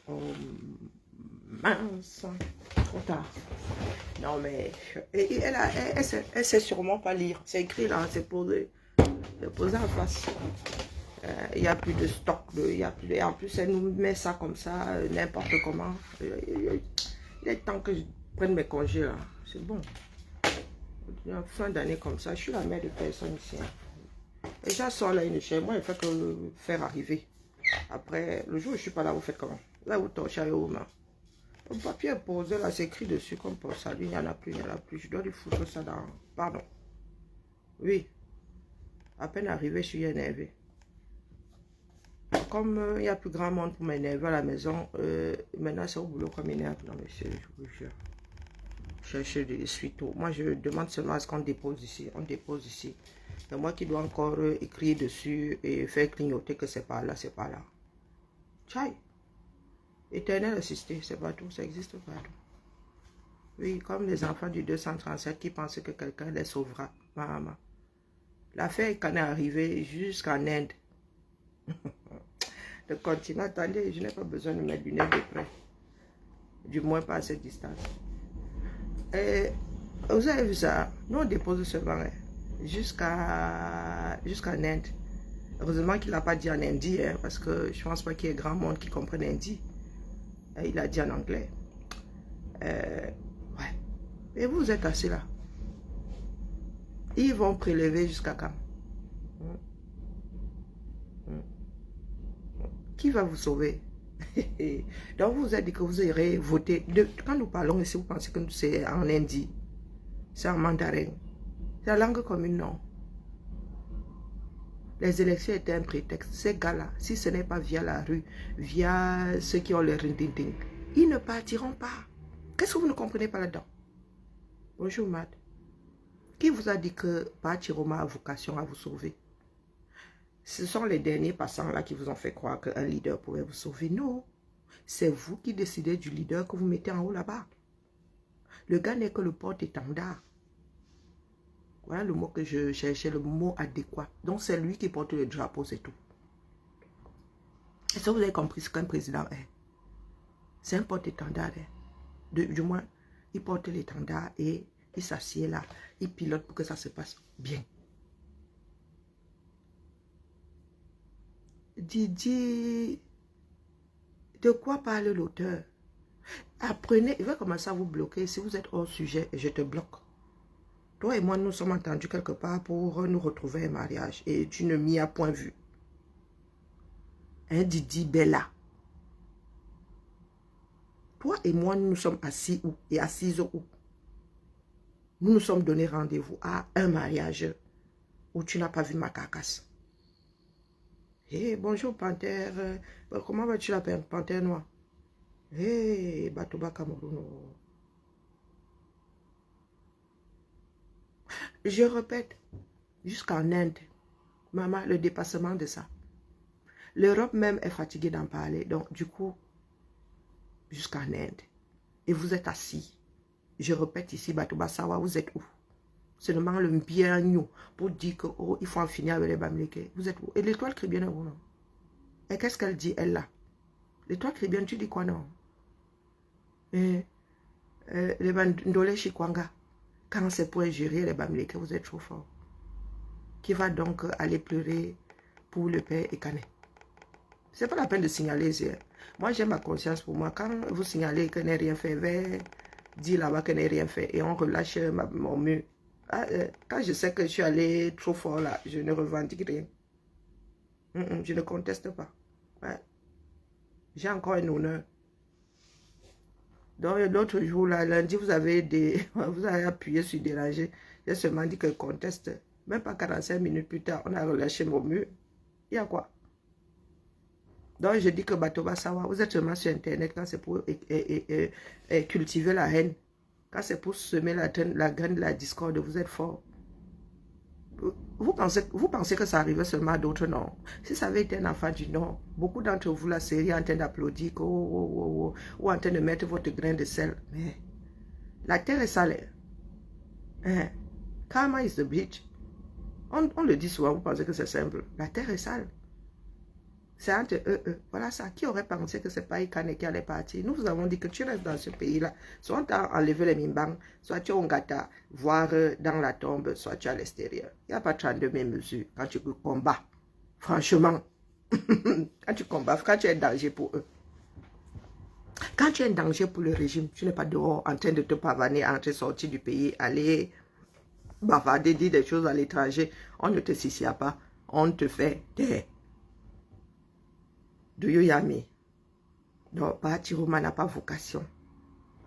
Oh, mince, trop tard. Non, mais elle sait sûrement pas lire. C'est écrit là, c'est posé en face. Il n'y a plus de stock. En plus, elle nous met ça comme ça, n'importe comment. Il est temps que je prenne mes congés là. C'est bon. En fin d'année comme ça, je suis la mère de personne ici. Et j'assors là une chaise. Moi, il fait que le faire arriver. Après, le jour où je suis pas là, vous faites comment? Là, vous torchez aux mains. Le papier est posé là, c'est écrit dessus comme pour ça. Lui, il n'y en a plus, il n'y en a plus. Je dois lui foutre ça dans... Pardon. Oui. À peine arrivé, je suis énervé. Comme il n'y a plus grand monde pour m'énerver à la maison, maintenant c'est au boulot qu'on m'énerve. Non, monsieur, je vous jure. Chercher des suites. Moi, je demande seulement à ce qu'on dépose ici. On dépose ici. C'est moi qui dois encore écrire dessus et faire clignoter que c'est pas là, c'est pas là. Tchaï. Éternel assisté, c'est pas tout, ça existe pas tout. Oui, comme les enfants du 237 qui pensaient que quelqu'un les sauvera. Maman. L'affaire qu'en est arrivée jusqu'en Inde. Le continent, attendez, je n'ai pas besoin de mes lunettes de près. Du moins pas à cette distance. Et vous avez vu ça? Nous on dépose seulement hein, jusqu'en Inde. Heureusement qu'il n'a pas dit en hindi, hein, parce que je ne pense pas qu'il y ait grand monde qui comprenne hindi. Il a dit en anglais. Ouais. Et vous êtes assis là. Ils vont prélever jusqu'à quand? Qui va vous sauver? Donc vous vous êtes dit que vous irez voter. Quand nous parlons ici, vous pensez que c'est en hindi. C'est en mandarin. C'est la langue commune, non. Les élections étaient un prétexte. Ces gars-là, si ce n'est pas via la rue, via ceux qui ont le ring-ding-ding, ils ne partiront pas. Qu'est-ce que vous ne comprenez pas là-dedans? Bonjour, Matt. Qui vous a dit que Pachiroma a vocation à vous sauver? Ce sont les derniers passants là qui vous ont fait croire qu'un leader pouvait vous sauver. Non, c'est vous qui décidez du leader que vous mettez en haut là-bas. Le gars n'est que le porte-étendard. Voilà le mot que je cherchais, le mot adéquat. Donc c'est lui qui porte le drapeau, c'est tout. Est-ce que vous avez compris ce qu'un président est? C'est un porte-étendard. Du moins, il porte l'étendard et il s'assied là. Il pilote pour que ça se passe bien. Didier, de quoi parle l'auteur? Apprenez, il va commencer à vous bloquer si vous êtes hors sujet et je te bloque. Toi et moi, nous sommes entendus quelque part pour nous retrouver un mariage et tu ne m'y as point vu. Hein, Didi Bella. Toi et moi, nous sommes assis où et assises où? Nous nous sommes donné rendez-vous à un mariage où tu n'as pas vu ma carcasse. Hey, bonjour Panthère. Comment vas-tu la Panthère noire? Hey, Batouba Cameroun. Je répète, jusqu'en Inde, maman, le dépassement de ça. L'Europe même est fatiguée d'en parler. Donc, du coup, jusqu'en Inde. Et vous êtes assis. Je répète ici, Batouba Sawa, vous êtes où? Seulement le bien nous pour dire que oh, il faut en finir avec les Bamileke. Vous êtes où? Et l'étoile chrétienne est où, non? Et qu'est-ce qu'elle dit, elle là? L'étoile chrétienne, tu dis quoi, non? Les Bandolé Chikwanga, quand c'est pour ingérer les Bamileke, vous êtes trop fort. Qui va donc aller pleurer pour le père Ekane? C'est pas la peine de signaler. Moi, j'ai ma conscience pour moi. Quand vous signalez que n'est rien fait, dit là-bas que n'est rien fait et on relâche mon mur. Quand je sais que je suis allé trop fort là, je ne revendique rien. Je ne conteste pas. Ouais. J'ai encore un honneur. Donc l'autre jour, là, lundi, vous avez appuyé sur déranger. J'ai seulement dit que conteste. Même pas 45 minutes plus tard, on a relâché mon mur. Il y a quoi? Donc je dis que Batouba Sawa, vous êtes seulement sur Internet quand c'est pour cultiver la haine. Quand c'est pour semer la graine de la discorde, vous êtes fort. Vous pensez que ça arrivait seulement à d'autres? Non. Si ça avait été un enfant du Nord, beaucoup d'entre vous, la série, en train d'applaudir ou en train de mettre votre grain de sel. Mais la terre est sale. Hein? Karma is the bleach. On le dit souvent, vous pensez que c'est simple. La terre est sale. C'est entre eux. Voilà ça. Qui aurait pensé que c'est pas Ikane qui allait partir? Nous vous avons dit que tu restes dans ce pays-là. Soit on t'a enlevé les mimbang, soit tu es au Ngata, voir dans la tombe, soit tu es à l'extérieur. Il n'y a pas 32 mesures quand tu combats. Franchement, quand tu combats, quand tu es en danger pour eux. Quand tu es en danger pour le régime, tu n'es pas dehors en train de te pavaner, entrer, sortir du pays, aller bavarder, dire des choses à l'étranger. On ne te sicia pas. On te fait taire. Do you hear me? Donc, Bahati-Roma n'a pas vocation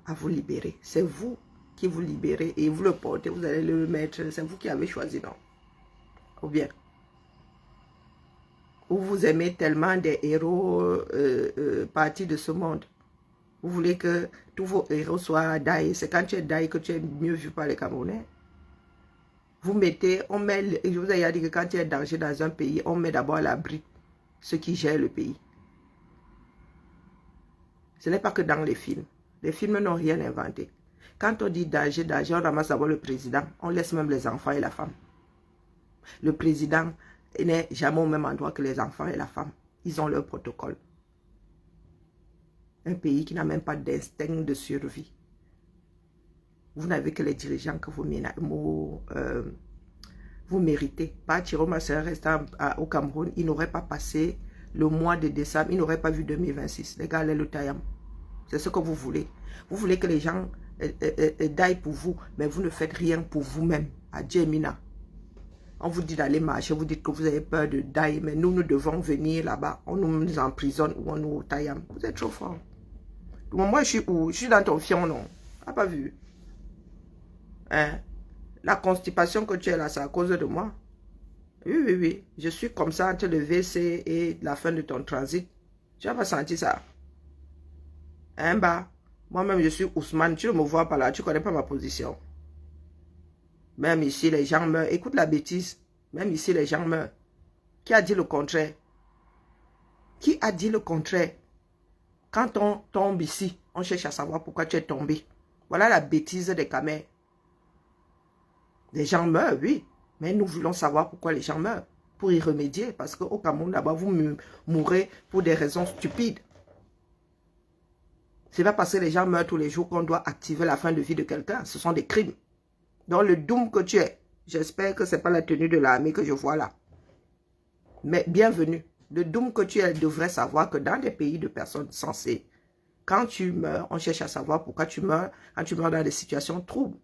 à vous libérer. C'est vous qui vous libérez et vous le portez, vous allez le mettre. C'est vous qui avez choisi, non? Ou bien, ou vous aimez tellement des héros partis de ce monde. Vous voulez que tous vos héros soient Daï. C'est quand tu es Daï que tu es mieux vu par les Camerounais. Vous mettez, on met, je vous ai dit que quand tu es en danger dans un pays, on met d'abord à l'abri ceux qui gèrent le pays. Ce n'est pas que dans les films. Les films n'ont rien inventé. Quand on dit danger, danger, on ramasse d'abord le président. On laisse même les enfants et la femme. Le président n'est jamais au même endroit que les enfants et la femme. Ils ont leur protocole. Un pays qui n'a même pas d'instinct de survie. Vous n'avez que les dirigeants que vous méritez. Bahati-Roma serait resté au Cameroun. Il n'aurait pas passé le mois de décembre. Il n'aurait pas vu 2026. Les gars, le Tayam. C'est ce que vous voulez. Vous voulez que les gens daillent pour vous, mais vous ne faites rien pour vous-même. À Djemina. On vous dit d'aller marcher, vous dites que vous avez peur de daille, mais nous devons venir là-bas. On nous emprisonne ou on nous Tayam. Vous êtes trop fort. Moi, je suis où? Je suis dans ton fion, non? Ah, pas vu. Hein? La constipation que tu es là, c'est à cause de moi. Oui, oui, oui. Je suis comme ça entre le WC et la fin de ton transit. Tu n'as pas senti ça? Hein, bah? Moi-même, je suis Ousmane. Tu ne me vois pas là. Tu ne connais pas ma position. Même ici, les gens meurent. Écoute la bêtise. Même ici, les gens meurent. Qui a dit le contraire? Qui a dit le contraire? Quand on tombe ici, on cherche à savoir pourquoi tu es tombé. Voilà la bêtise des Camers. Les gens meurent, oui. Mais nous voulons savoir pourquoi les gens meurent. Pour y remédier. Parce qu'au Cameroun, là-bas, vous mourrez pour des raisons stupides. Ce n'est pas parce que les gens meurent tous les jours qu'on doit activer la fin de vie de quelqu'un. Ce sont des crimes. Donc le doom que tu es, j'espère que ce n'est pas la tenue de l'armée que je vois là. Mais bienvenue. Le doom que tu es devrait savoir que dans des pays de personnes sensées, quand tu meurs, on cherche à savoir pourquoi tu meurs, quand tu meurs dans des situations troubles.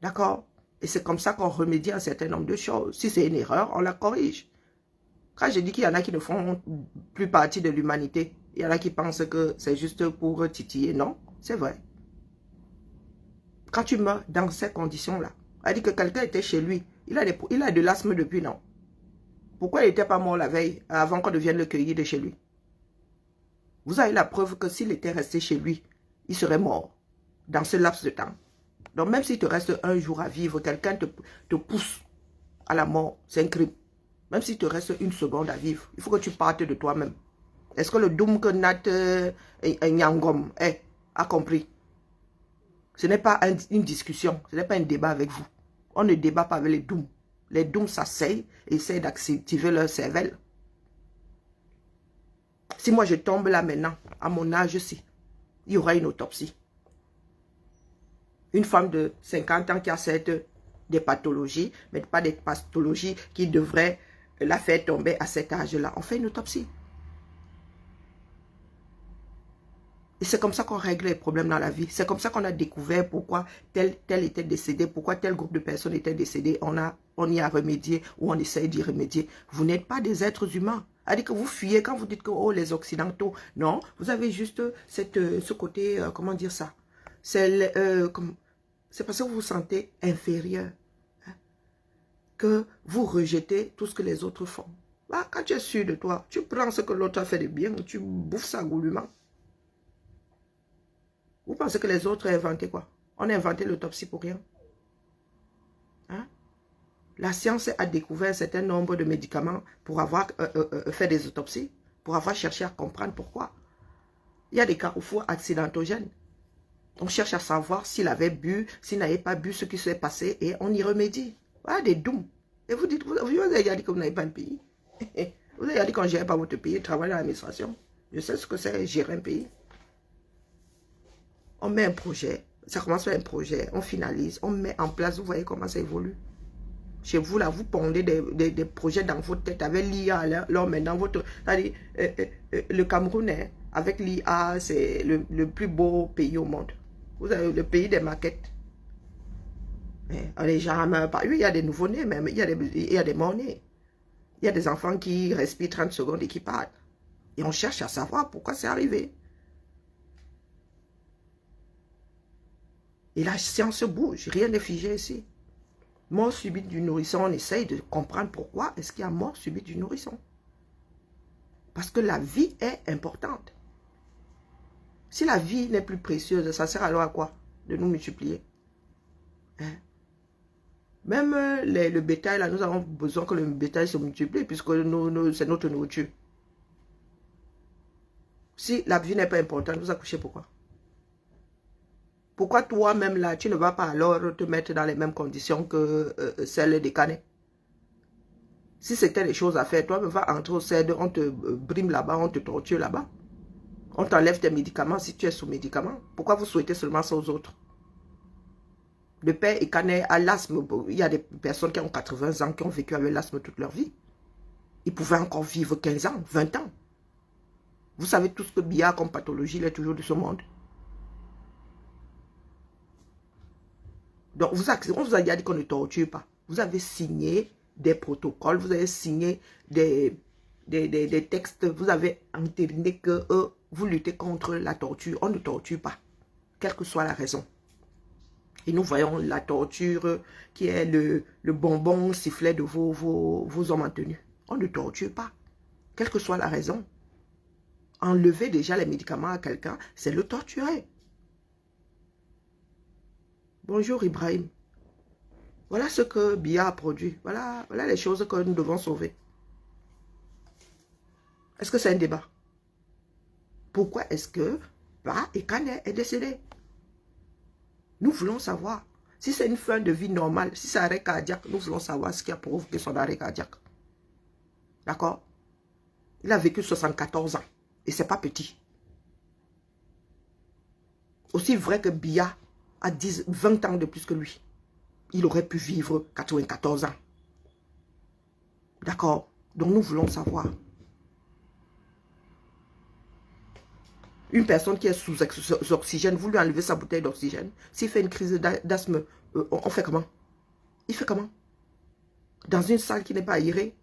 D'accord? Et c'est comme ça qu'on remédie à un certain nombre de choses. Si c'est une erreur, on la corrige. Quand je dis qu'il y en a qui ne font plus partie de l'humanité, il y en a qui pensent que c'est juste pour titiller. Non, c'est vrai. Quand tu meurs dans ces conditions-là, elle dit que quelqu'un était chez lui, il a de l'asthme depuis, non? Pourquoi il n'était pas mort la veille, avant qu'on vienne le cueillir de chez lui? Vous avez la preuve que s'il était resté chez lui, il serait mort dans ce laps de temps. Donc même s'il te reste un jour à vivre, quelqu'un te pousse à la mort, c'est un crime. Même s'il te reste une seconde à vivre, il faut que tu partes de toi-même. Est-ce que le doom que Nat Nyangom a compris? Ce n'est pas une discussion, ce n'est pas un débat avec vous. On ne débat pas avec les dooms. Les dooms s'asseyent et essaient d'activer leur cervelle. Si moi je tombe là maintenant, à mon âge-ci, il y aura une autopsie. Une femme de 50 ans qui a des pathologies, mais pas des pathologies qui devraient la faire tomber à cet âge-là. On fait une autopsie. Et c'est comme ça qu'on règle les problèmes dans la vie. C'est comme ça qu'on a découvert pourquoi tel était décédé, pourquoi tel groupe de personnes était décédé. On y a remédié ou on essaye d'y remédier. Vous n'êtes pas des êtres humains. C'est-à-dire que vous fuyez quand vous dites que oh, les Occidentaux. Non, vous avez juste ce côté, comment dire ça? C'est parce que vous vous sentez inférieur. Hein, que vous rejetez tout ce que les autres font. Bah, quand tu es sûr de toi, tu prends ce que l'autre a fait de bien, tu bouffes ça goulûment. Vous pensez que les autres ont inventé quoi? On a inventé l'autopsie pour rien. Hein? La science a découvert un certain nombre de médicaments pour avoir fait des autopsies, pour avoir cherché à comprendre pourquoi. Il y a des carrefours accidentogènes. On cherche à savoir s'il avait bu, s'il n'avait pas bu, ce qui s'est passé, et on y remédie. Voilà des dooms. Et vous dites, vous avez dit que vous n'avez pas un pays. Vous avez dit qu'on ne gère pas votre pays, travaille dans l'administration. Je sais ce que c'est gérer un pays. On met un projet, ça commence par un projet, on finalise, on met en place, vous voyez comment ça évolue. Chez vous, là, vous pondez des projets dans votre tête avec l'IA. Là, maintenant, le Cameroun, hein, avec l'IA, c'est le plus beau pays au monde. Vous avez le pays des maquettes. Les gens, oui, il y a des nouveaux-nés, même, il y a des morts-nés. Il y a des enfants qui respirent 30 secondes et qui partent. Et on cherche à savoir pourquoi c'est arrivé. Et la science bouge, rien n'est figé ici. Mort subite du nourrisson, on essaye de comprendre pourquoi est-ce qu'il y a mort subite du nourrisson. Parce que la vie est importante. Si la vie n'est plus précieuse, ça sert alors à quoi? De nous multiplier. Hein? Même le bétail, là, nous avons besoin que le bétail se multiplie, puisque c'est notre nourriture. Si la vie n'est pas importante, vous accouchez pourquoi? Pourquoi toi-même là, tu ne vas pas alors te mettre dans les mêmes conditions que celles des canets? Si c'était des choses à faire, toi, va entrer au CED, on te brime là-bas, on te torture là-bas. On t'enlève tes médicaments si tu es sous médicaments. Pourquoi vous souhaitez seulement ça aux autres? Le père et canet a l'asthme. Il y a des personnes qui ont 80 ans qui ont vécu avec l'asthme toute leur vie. Ils pouvaient encore vivre 15 ans, 20 ans. Vous savez tout ce que Biya comme pathologie, il est toujours de ce monde. Donc, on vous a déjà dit qu'on ne torture pas. Vous avez signé des protocoles, vous avez signé des textes, vous avez entériné que vous luttez contre la torture. On ne torture pas, quelle que soit la raison. Et nous voyons la torture qui est le bonbon sifflet de vos hommes en tenue. On ne torture pas, quelle que soit la raison. Enlever déjà les médicaments à quelqu'un, c'est le torturer. Bonjour Ibrahim. Voilà ce que Biya a produit. Voilà les choses que nous devons sauver. Est-ce que c'est un débat? Pourquoi est-ce que Ba et Kane est décédé? Nous voulons savoir. Si c'est une fin de vie normale, si c'est un arrêt cardiaque, nous voulons savoir ce qui a provoqué son arrêt cardiaque. D'accord? Il a vécu 74 ans. Et c'est pas petit. Aussi vrai que Biya a 20 ans de plus que lui. Il aurait pu vivre 94 ans. D'accord? Donc nous voulons savoir. Une personne qui est sous oxygène, vous lui enlevez sa bouteille d'oxygène. S'il fait une crise d'asthme, on fait comment? Il fait comment? Dans une salle qui n'est pas aérée.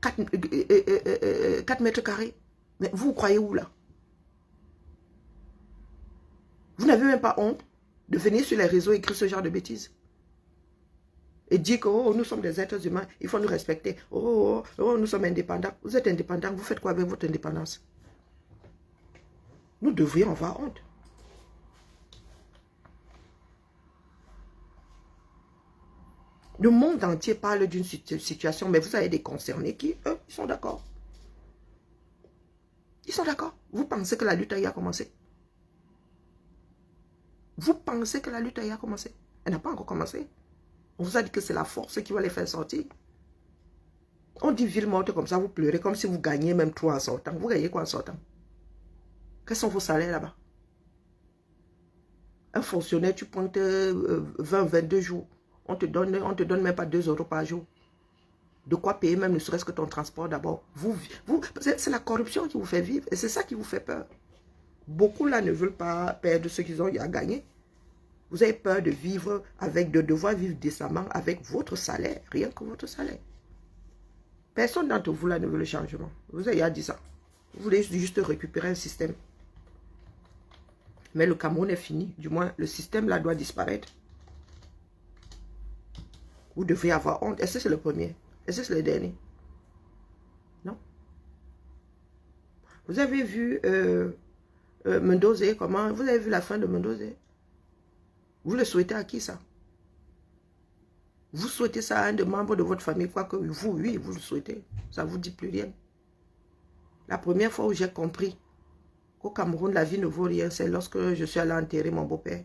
4 mètres carrés. Mais vous croyez où là? Vous n'avez même pas honte de venir sur les réseaux et écrire ce genre de bêtises. Et dire que oh, nous sommes des êtres humains, il faut nous respecter. Nous sommes indépendants. Vous êtes indépendants, vous faites quoi avec votre indépendance? Nous devrions avoir honte. Le monde entier parle d'une situation, mais vous avez des concernés qui, eux, ils sont d'accord. Ils sont d'accord. Vous pensez que la lutte a commencé? Vous pensez que la lutte a commencé? Elle n'a pas encore commencé. On vous a dit que c'est la force qui va les faire sortir. On dit ville morte comme ça, vous pleurez comme si vous gagnez même trop en sortant. Vous gagnez quoi en sortant? Quels sont vos salaires là-bas? Un fonctionnaire, tu prends 20, 22 jours. On te donne même pas 2 € par jour. De quoi payer même ne serait-ce que ton transport d'abord. C'est la corruption qui vous fait vivre. Et c'est ça qui vous fait peur. Beaucoup là ne veulent pas perdre ce qu'ils ont à gagner. Vous avez peur de vivre de devoir vivre décemment avec votre salaire. Rien que votre salaire. Personne d'entre vous là ne veut le changement. Vous avez dit ça. Vous voulez juste récupérer un système. Mais le Cameroun est fini. Du moins, le système là doit disparaître. Vous devez avoir honte. Est-ce que c'est le premier? Est-ce que c'est le dernier? Non. Vous avez vu Mendoza, comment? Vous avez vu la fin de Mendoza? Vous le souhaitez à qui ça? Vous souhaitez ça à un des membres de votre famille, quoique vous, oui, vous le souhaitez. Ça ne vous dit plus rien. La première fois où j'ai compris qu'au Cameroun, la vie ne vaut rien, c'est lorsque je suis allé enterrer mon beau-père.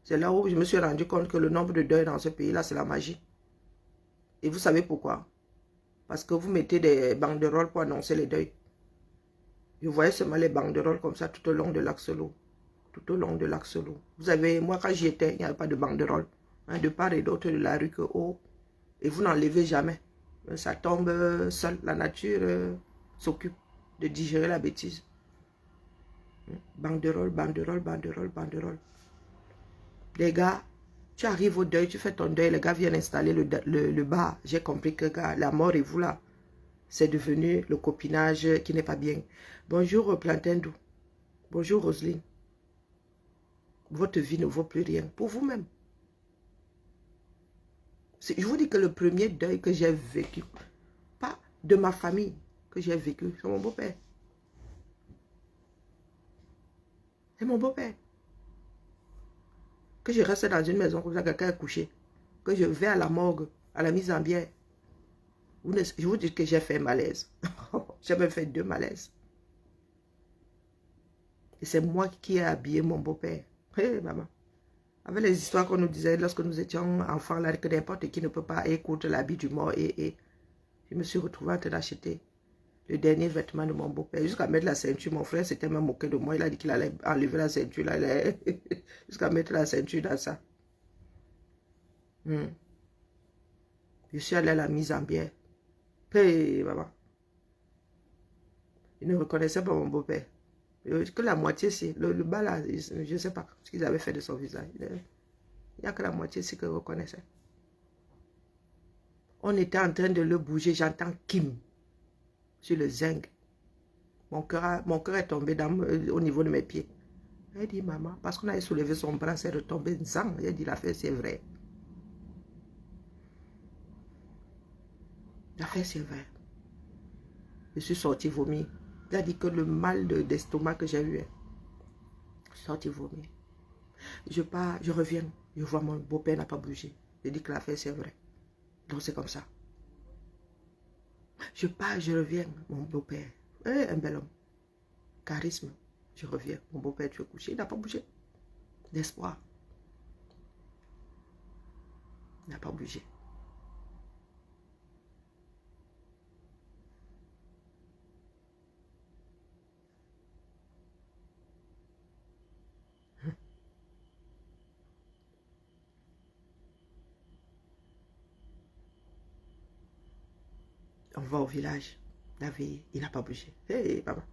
C'est là où je me suis rendu compte que le nombre de deuils dans ce pays-là, c'est la magie. Et vous savez pourquoi? Parce que vous mettez des banderoles pour annoncer les deuils. Je voyais seulement les banderoles comme ça tout au long de l'Axelo. Tout au long de l'Axelo. Vous avez, moi quand j'y étais, il n'y avait pas de banderoles. Hein, de part et d'autre de la rue que haut. Et vous n'enlevez jamais. Ça tombe seul. La nature s'occupe de digérer la bêtise. Banderole, banderole, banderole, banderole. Les gars, tu arrives au deuil, tu fais ton deuil, les gars viennent installer le bar. J'ai compris que gars, la mort et vous là, c'est devenu le copinage qui n'est pas bien. Bonjour Plantain Doux. Bonjour Roselyne. Votre vie ne vaut plus rien pour vous-même. Je vous dis que le premier deuil que j'ai vécu, pas de ma famille que j'ai vécu, c'est mon beau-père. C'est mon beau-père. Que je reste dans une maison comme ça, quelqu'un est couché. Que je vais à la morgue, à la mise en bière. Je vous dis que j'ai fait un malaise. J'ai même fait 2 malaises. Et c'est moi qui ai habillé mon beau-père. Hé, maman. Avec les histoires qu'on nous disait lorsque nous étions enfants, là, que n'importe qui ne peut pas écouter l'habit du mort. Et je me suis retrouvée en train d'acheter le dernier vêtement de mon beau-père. Jusqu'à mettre la ceinture, mon frère s'était même moqué de moi. Il a dit qu'il allait enlever la ceinture. Jusqu'à mettre la ceinture dans ça. Je suis allée à la mise en bière. Hey, maman. Il ne reconnaissait pas mon beau-père. Que la moitié, c'est le bas là, je ne sais pas ce qu'ils avaient fait de son visage. Il n'y a que la moitié, c'est qu'il reconnaissait. On était en train de le bouger, j'entends Kim sur le zinc. Mon cœur est tombé au niveau de mes pieds. Elle dit, maman, parce qu'on avait soulevé son bras, c'est retombé en sang. Elle dit, l'affaire, c'est vrai. L'affaire, c'est vrai. Je suis sortie vomir. Il a dit que le mal d'estomac que j'ai eu, je suis sortie vomir. Je pars, je reviens, je vois mon beau-père n'a pas bougé. Je dis que l'affaire, c'est vrai. Donc, c'est comme ça. Je pars, je reviens, mon beau-père. Un bel homme. Charisme. Je reviens. Mon beau-père, tu es couché. Il n'a pas bougé. D'espoir. Il n'a pas bougé. On va au village. David, il n'a pas bougé. Hé, papa.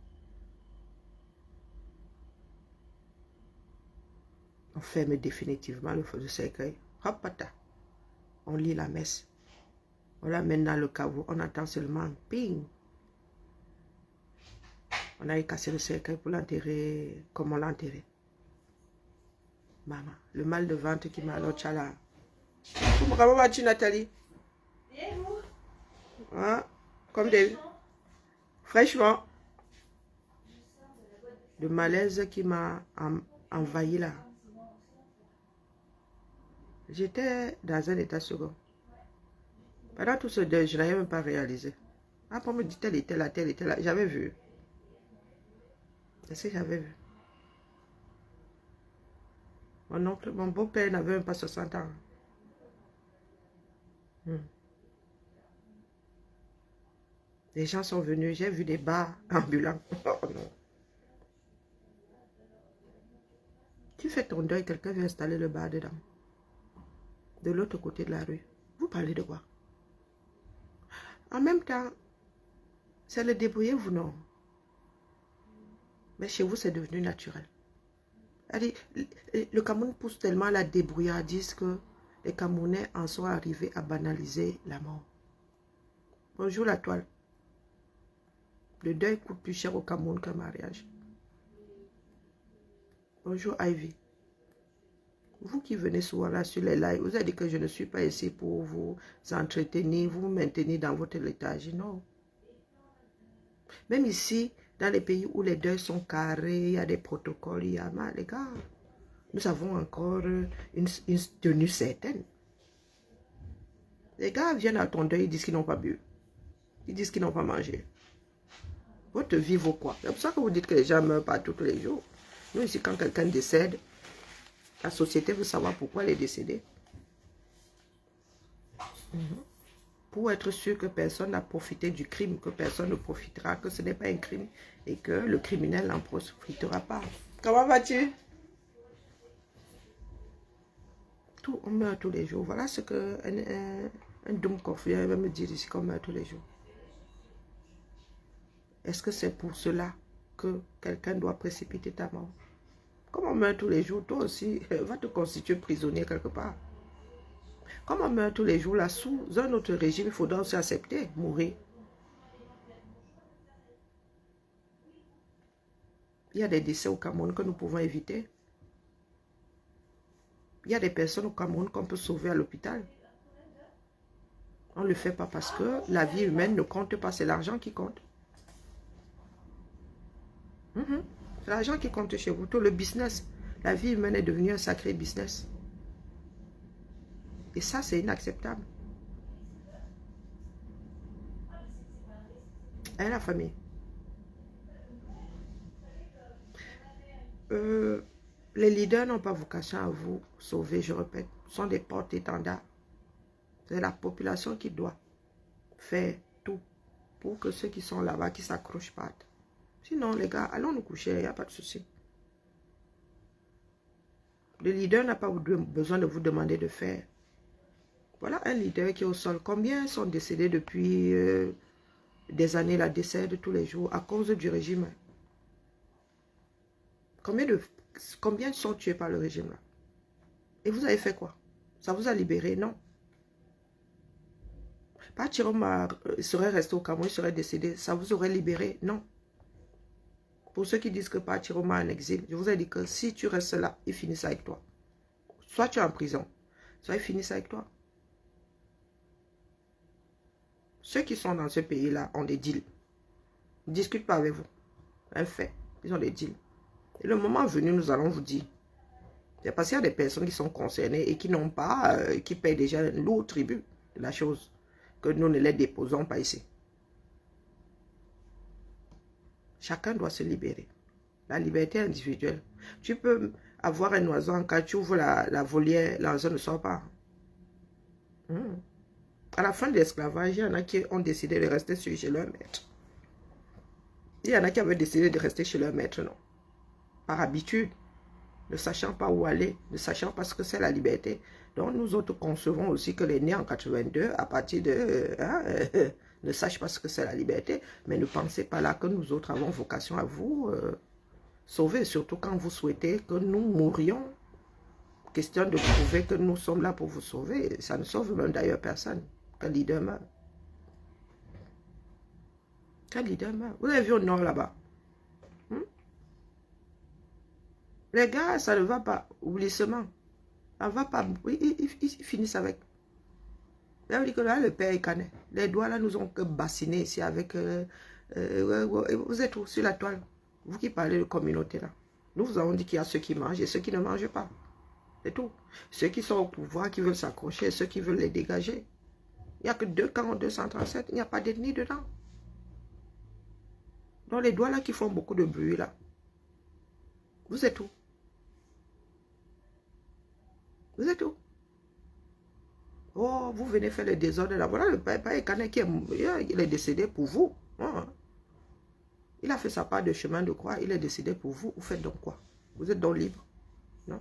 On ferme définitivement le feu de cercueil. Hop, pata. On lit la messe. On l'amène dans le caveau. On attend seulement ping. On a cassé le cercueil pour l'enterrer comme on l'a enterré. Maman, le mal de ventre qui m'a l'autre là. Comment vas-tu, Nathalie? Hein? Comme des... Fraîchement. Le malaise qui m'a envahi là. J'étais dans un état second. Pendant tout ce deuil, je n'avais même pas réalisé. Après, on me dit telle était là, telle était là. J'avais vu. Est-ce que j'avais vu? Mon oncle, mon beau-père n'avait même pas 60 ans. Les gens sont venus, j'ai vu des bars ambulants. Oh non. Tu fais ton deuil, quelqu'un vient installer le bar dedans. De l'autre côté de la rue. Vous parlez de quoi? En même temps, c'est le débrouillez-vous, non? Mais chez vous, c'est devenu naturel. Le Cameroun pousse tellement la débrouillardise que les Camerounais en sont arrivés à banaliser la mort. Bonjour la toile. Le deuil coûte plus cher au Cameroun qu'un mariage. Bonjour Ivy. Vous qui venez souvent là sur les lives, vous avez dit que je ne suis pas ici pour vous entretenir, vous maintenir dans votre léthargie. Non. Même ici, dans les pays où les deuils sont carrés, il y a des protocoles, il y a mal, les gars. Nous avons encore une tenue certaine. Les gars viennent à ton deuil, ils disent qu'ils n'ont pas bu. Ils disent qu'ils n'ont pas mangé. Votre vie vaut quoi? C'est pour ça que vous dites que les gens meurent pas tous les jours. Nous ici, quand quelqu'un décède, la société veut savoir pourquoi elle est décédée. pour être sûr que personne n'a profité du crime, que personne ne profitera, que ce n'est pas un crime et que le criminel n'en profitera pas. Comment vas-tu? On meurt tous les jours. Voilà ce que un Doumkov vient me dire ici qu'on meurt tous les jours. Est-ce que c'est pour cela que quelqu'un doit précipiter ta mort? Comme on meurt tous les jours, toi aussi, va te constituer prisonnier quelque part. Comme on meurt tous les jours, là, sous un autre régime, il faudra aussi accepter, mourir. Il y a des décès au Cameroun que nous pouvons éviter. Il y a des personnes au Cameroun qu'on peut sauver à l'hôpital. On ne le fait pas parce que la vie humaine ne compte pas, c'est l'argent qui compte. C'est l'argent qui compte chez vous, tout le business. La vie humaine est devenue un sacré business. Et ça, c'est inacceptable. Et la famille. Les leaders n'ont pas vocation à vous sauver, je répète. Ce sont des porte-étendards. C'est la population qui doit faire tout pour que ceux qui sont là-bas, qui s'accrochent partent. Sinon, les gars, allons nous coucher, il n'y a pas de souci. Le leader n'a pas besoin de vous demander de faire. Voilà un leader qui est au sol. Combien sont décédés depuis des années, là, décèdent tous les jours à cause du régime? Combien sont tués par le régime là? Et vous avez fait quoi? Ça vous a libéré? Non. Pas Chiroma serait resté au Cameroun, il serait décédé. Ça vous aurait libéré? Non. Pour ceux qui disent que pas Chiroma en exil, je vous ai dit que si tu restes là, ils finissent avec toi. Soit tu es en prison, soit ils finissent avec toi. Ceux qui sont dans ce pays-là ont des deals. Ils ne discutent pas avec vous. Un fait. Ils ont des deals. Et le moment venu, nous allons vous dire. C'est parce qu'il y a des personnes qui sont concernées et qui n'ont pas, qui payent déjà un lourd tribut de la chose, que nous ne les déposons pas ici. Chacun doit se libérer. La liberté individuelle. Tu peux avoir un oiseau en cas, tu ouvres la volière, l'oiseau ne sort pas. À la fin de l'esclavage, il y en a qui ont décidé de rester chez leur maître. Il y en a qui avaient décidé de rester chez leur maître, non. Par habitude, ne sachant pas où aller, ne sachant pas ce que c'est la liberté. Donc nous autres concevons aussi que les nés en 82, à partir de... ne sachent pas ce que c'est la liberté, mais ne pensez pas là que nous autres avons vocation à vous sauver, surtout quand vous souhaitez que nous mourions. Question de prouver que nous sommes là pour vous sauver. Ça ne sauve même d'ailleurs personne. Qu'un leader meurt. Qu'un leader meurt. Vous avez vu au nord là-bas. Les gars, ça ne va pas. Oublissement. Ça ne va pas. Ils finissent avec. Là, on dit que là, le père est canet. Les doigts là nous ont que bassinés ici avec... vous êtes où sur la toile? Vous qui parlez de communauté là. Nous vous avons dit qu'il y a ceux qui mangent et ceux qui ne mangent pas. C'est tout. Ceux qui sont au pouvoir, qui veulent s'accrocher et ceux qui veulent les dégager. Il n'y a que 2 camps en 237. Il n'y a pas d'ethnie dedans. Donc les doigts là qui font beaucoup de bruit là. Vous êtes où? Vous êtes où? Oh, vous venez faire le désordre là. Voilà le père Canet qui il est décédé pour vous. Il a fait sa part de chemin de croix. Il est décédé pour vous. Vous faites donc quoi? Vous êtes donc libre? Non?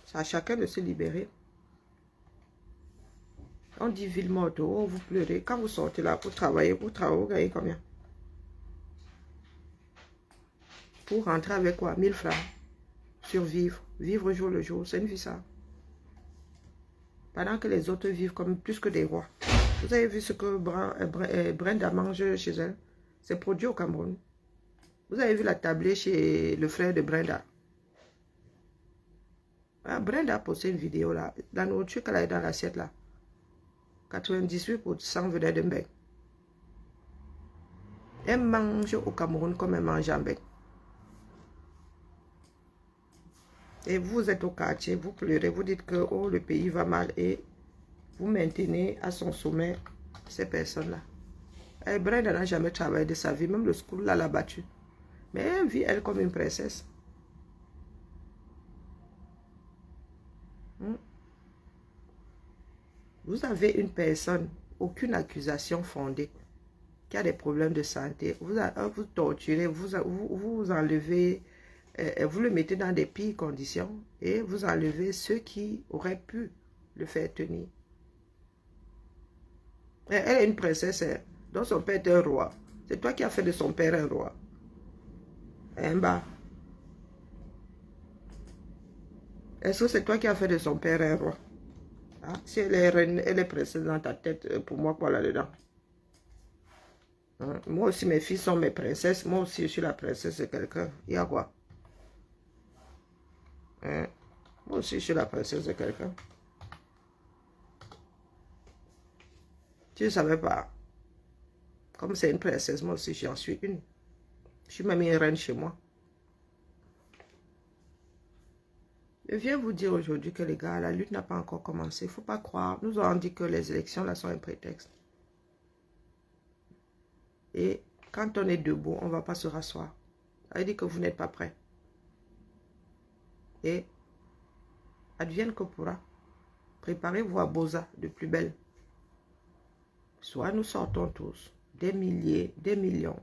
C'est à chacun de se libérer. On dit ville morte, oh, vous pleurez. Quand vous sortez là pour travailler, vous gagnez combien? Pour rentrer avec quoi? 1000 francs. Survivre. Vivre jour le jour. C'est une vie ça. Pendant que les autres vivent comme plus que des rois. Vous avez vu ce que Brenda mange chez elle? C'est produit au Cameroun. Vous avez vu la tablée chez le frère de Brenda? Brenda a posté une vidéo là. La nourriture qu'elle a dans l'assiette là. 98% venait de Mbeng. Elle mange au Cameroun comme elle mange en Mbeng. Et vous êtes au quartier, vous pleurez, vous dites que oh, le pays va mal et vous maintenez à son sommet ces personnes-là. Et Brenda n'a jamais travaillé de sa vie, même le school l'a battu. Mais elle vit elle comme une princesse. Vous avez une personne, aucune accusation fondée, qui a des problèmes de santé, vous torturez, vous enlevez, vous le mettez dans des pires conditions et vous enlevez ceux qui auraient pu le faire tenir. Elle est une princesse, dont son père est un roi. C'est toi qui as fait de son père un roi. Est-ce que c'est toi qui as fait de son père un roi? Ah, si elle est reine, elle est princesse dans ta tête, pour moi, quoi là-dedans? Hein? Moi aussi, mes filles sont mes princesses. Moi aussi, je suis la princesse de quelqu'un. Il y a quoi? Hein? Moi aussi, je suis la princesse de quelqu'un. Tu ne savais pas. Comme c'est une princesse, moi aussi, j'en suis une. Je suis même une reine chez moi. Je viens vous dire aujourd'hui que les gars, la lutte n'a pas encore commencé. Il ne faut pas croire. Nous avons dit que les élections là sont un prétexte. Et quand on est debout, on ne va pas se rasseoir. Ça veut dire que vous n'êtes pas prêts. Et advienne que pourra. Préparez-vous à Boza de plus belle. Soit nous sortons tous, des milliers, des millions,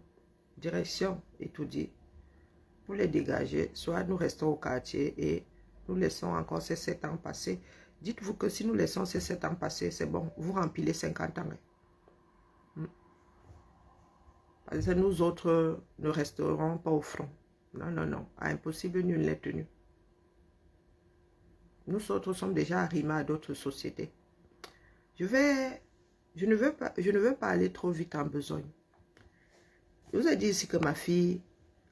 direction et tout dit, pour les dégager, soit nous restons au quartier et nous laissons encore ces 7 ans passer. Dites-vous que si nous laissons ces 7 ans passer, c'est bon, vous rempilez 50 ans. Parce que nous autres ne resterons pas au front. Non, non, non. À impossible, nul n'est tenu. Nous autres sommes déjà arrimés à d'autres sociétés. Je ne veux pas aller trop vite en besogne. Je vous ai dit ici que ma fille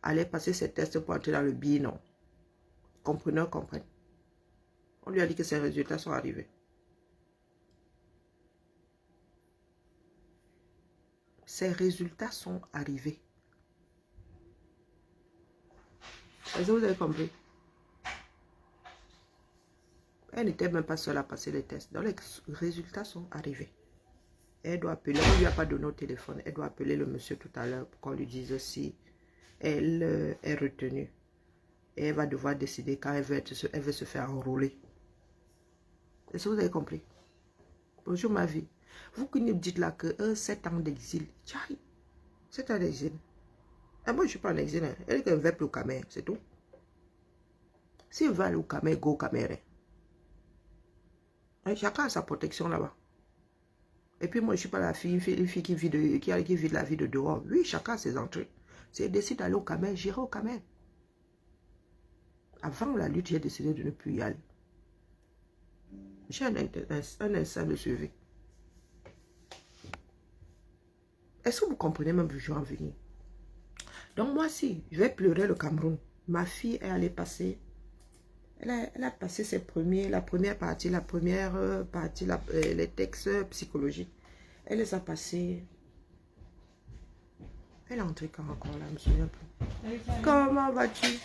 allait passer ses tests pour entrer dans le BI, non. Compreneurs comprennent. On lui a dit que ses résultats sont arrivés. Ses résultats sont arrivés. Est-ce que vous avez compris? Elle n'était même pas seule à passer les tests. Donc les résultats sont arrivés. Elle doit appeler, on ne lui a pas donné au téléphone. Elle doit appeler le monsieur tout à l'heure pour qu'on lui dise si elle est retenue. Et elle va devoir décider quand elle veut se faire enrôler. Est-ce que vous avez compris? Bonjour ma vie. Vous qui nous dites là que 7 ans d'exil. 7 ans d'exil. Et moi je ne suis pas en exil. Elle est qu'un verbe au Camer, c'est tout. Si elle va aller au Camer, go au Camer. Chacun a sa protection là-bas. Et puis moi, je ne suis pas la fille, une fille qui vit de la vie de dehors. Oui, chacun a ses entrées. Si elle décide d'aller au Camer, j'irai au Camer. Avant la lutte, j'ai décidé de ne plus y aller. J'ai un instinct de survie. Est-ce que vous comprenez même où je vais en venir? Donc moi, si, je vais pleurer le Cameroun. Ma fille est allée passer. Elle a passé la première partie, les textes psychologiques. Elle les a passés. Elle est entrée quand encore là, je me souviens plus. Comment vas-tu?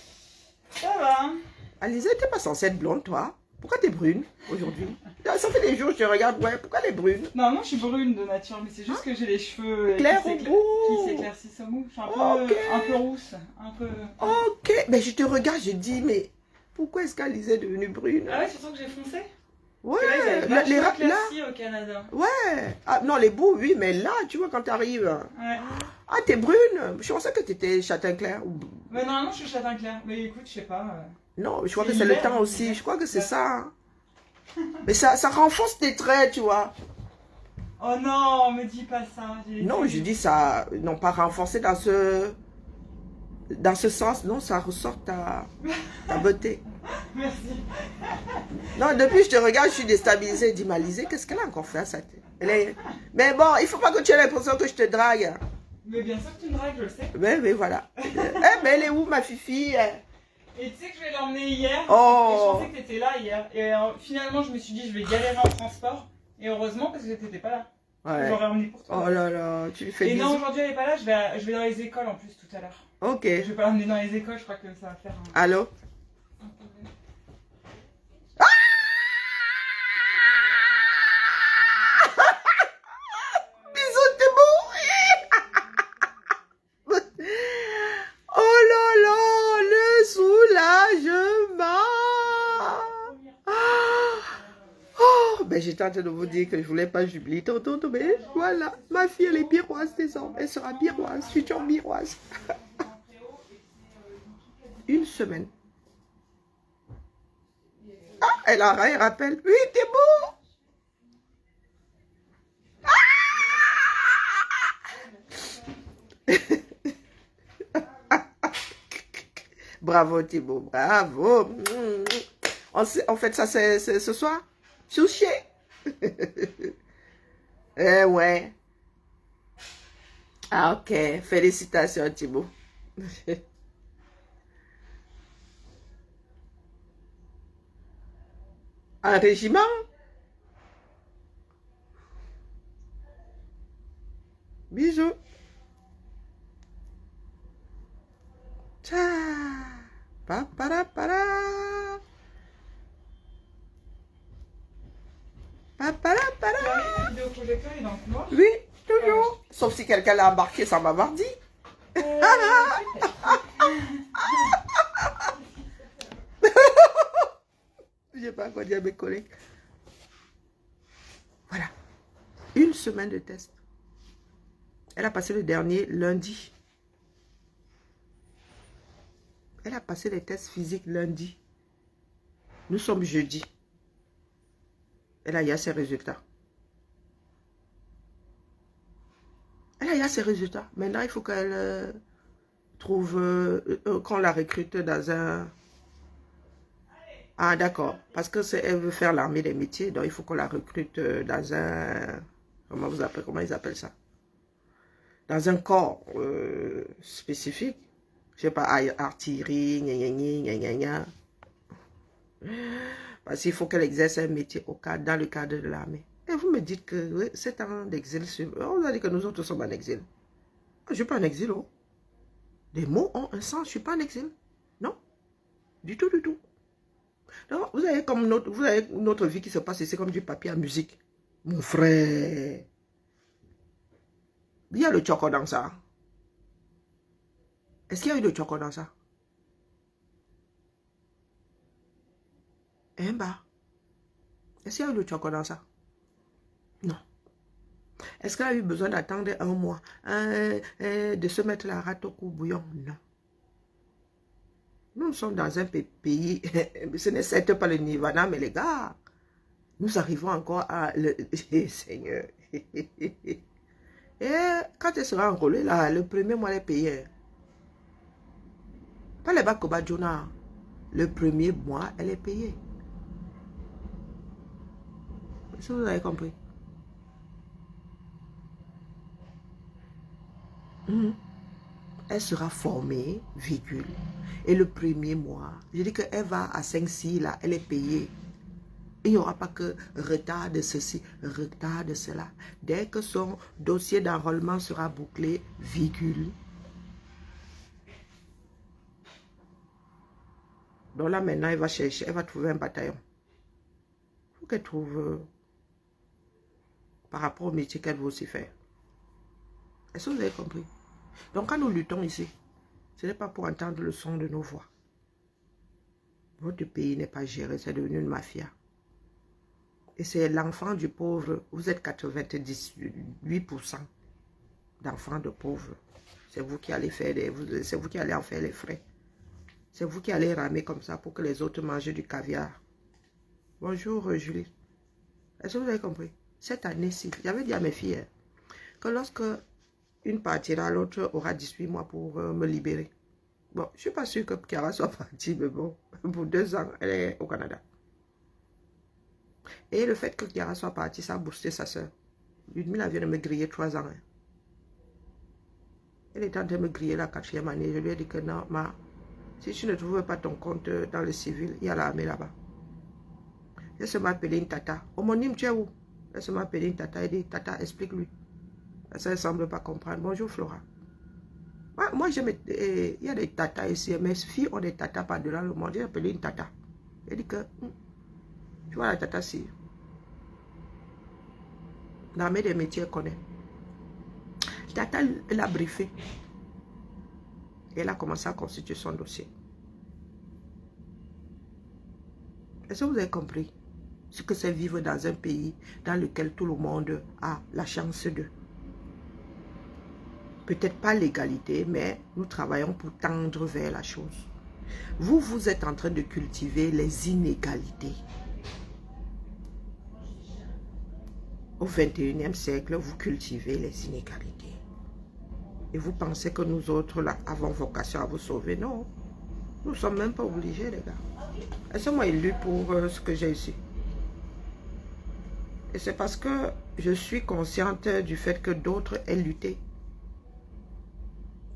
Ça va. Alizé, t'es pas censée être blonde, toi? Pourquoi t'es brune aujourd'hui? Ça fait des jours que je te regarde, ouais, pourquoi elle est brune? Non, je suis brune de nature, mais c'est juste que j'ai les cheveux clair au bout. qui s'éclaircissent au bout. Je suis un peu rousse, un peu... Ok, mais je te regarde, je dis, mais pourquoi est-ce qu'Alizé est devenue brune? Ah ouais, surtout que j'ai foncé? Ouais, là, les rats là au Canada. Ouais, ah, non, les bouts, oui, mais là, tu vois, quand tu arrives. Ouais. Ah, t'es brune. Je pensais que tu étais châtain clair. Mais normalement, je suis châtain clair. Mais écoute, je sais pas. Non, je crois que c'est le temps aussi. Je crois que c'est ça. Mais ça renforce tes traits, tu vois. Oh non, me dis pas ça. Non, je dis ça. Non, pas renforcer dans ce sens. Non, ça ressort ta beauté. Merci. Non, depuis je te regarde, je suis déstabilisée. Dis, Alizé, qu'est-ce qu'elle a encore fait à sa tête? Mais bon, il ne faut pas que tu aies l'impression que je te drague. Mais bien sûr que tu me dragues, je le sais. Mais voilà. Mais elle est où, ma fifi? Et tu sais que je vais l'emmener hier. Oh. Et je pensais que tu étais là hier. Et finalement, je me suis dit, je vais galérer en transport. Et heureusement, parce que tu n'étais pas là. Ouais. J'aurais emmené pour toi. Oh là là, tu lui fais Et bisous. non, aujourd'hui, elle n'est pas là. Je vais dans les écoles en plus tout à l'heure. Ok. Je vais pas l'emmener dans les écoles, je crois que ça va faire un... Allô? j'étais en train de vous dire que je ne voulais pas jubiler. Mais voilà, ma fille, elle est biroise désormais. Elle sera biroise, future biroise. Une semaine. Ah, elle a un rappel. Oui, t'es beau. Bravo Thibaut, bravo. En fait, ça c'est ce soir. Sushi. Eh ouais. Ah ok, félicitations Thibaut. Un régiment? Bisous. Ciao. Pa, para, para. Pa, para, para. Le vidéoprojecteur, il est dans le couloir? Oui, toujours. Sauf si quelqu'un l'a embarqué sans m'avoir dit. Je n'ai pas encore dit à mes collègues. Voilà. Une semaine de test. Elle a passé le dernier lundi. Elle a passé les tests physiques lundi. Nous sommes jeudi. Elle a eu ses résultats. Elle a eu ses résultats. Maintenant, il faut qu'elle trouve... qu'on la recrute dans un... Ah, d'accord. Parce que elle veut faire l'armée des métiers. Donc, il faut qu'on la recrute dans un... Comment ils appellent ça? Dans un corps spécifique. Je sais pas, artillerie, gna gna. Parce qu'il faut qu'elle exerce un métier dans le cadre de l'armée. Et vous me dites que oui, 7 ans d'exil, on vous a dit que nous autres sommes en exil. Je ne suis pas en exil. Oh. Les mots ont un sens, je ne suis pas en exil. Non, du tout, du tout. Donc, vous avez comme notre vie qui se passe ici comme du papier à musique. Mon frère. Il y a le choco dans ça. Est-ce qu'il y a eu le choco dans ça? Hein, bah. Est-ce qu'il y a eu le choco dans ça? Non. Est-ce qu'elle a eu besoin d'attendre un mois, de se mettre la rate au bouillon? Non. Nous sommes dans un pays, ce n'est certes pas le Nirvana, mais les gars, nous arrivons encore à... Seigneur. Et quand elle sera enrôlée, là, le premier mois, elle est payée. Pas les Bakoba Jonah. Le premier mois, elle est payée. Est-ce que vous avez compris? Elle sera formée, virgule. Et le premier mois, je dis qu'elle va à 5-6, là, elle est payée. Il n'y aura pas que retard de ceci, retard de cela. Dès que son dossier d'enrôlement sera bouclé, virgule. Donc là, maintenant, elle va chercher, elle va trouver un bataillon. Il faut qu'elle trouve par rapport au métier qu'elle veut aussi faire. Est-ce que vous avez compris? Donc, quand nous luttons ici, ce n'est pas pour entendre le son de nos voix. Votre pays n'est pas géré, c'est devenu une mafia. Et c'est l'enfant du pauvre. Vous êtes 98% d'enfants de pauvres. C'est vous qui allez faire c'est vous qui allez en faire les frais. C'est vous qui allez ramer comme ça pour que les autres mangent du caviar. Bonjour Julie. Est-ce que vous avez compris? Cette année-ci, j'avais dit à mes filles que lorsque une partira, l'autre aura 18 mois pour me libérer. Bon, je ne suis pas sûre que Kiara soit partie, mais bon, pour 2 ans, elle est au Canada. Et le fait que Kiara soit partie, ça a boosté sa soeur. Ludmila vient de me griller 3 ans. Hein. Elle est en train de me griller la 4e année. Je lui ai dit que non, ma, si tu ne trouves pas ton compte dans le civil, il y a l'armée là-bas. Laisse-moi appeler une tata. Homonyme, tu es où? Laisse-moi appeler une tata et dire, tata, explique-lui. Ça ne semble pas comprendre. Bonjour Flora. Moi, il y a des tatas ici. Mes filles ont des tatas par-delà le monde. J'ai appelé une tata. Elle dit que, tu vois la tata si. L'armée des métiers connaît. Tata l'a briefé. Et elle a commencé à constituer son dossier. Est-ce que vous avez compris? ce que c'est vivre dans un pays dans lequel tout le monde a la chance de. Peut-être pas l'égalité, mais nous travaillons pour tendre vers la chose. Vous, vous êtes en train de cultiver les inégalités. Au 21e siècle, vous cultivez les inégalités. Et vous pensez que nous autres, là, avons vocation à vous sauver? Non. Nous ne sommes même pas obligés, les gars. Laissez-moi élu pour ce que j'ai ici. Et c'est parce que je suis consciente du fait que d'autres aient lutté.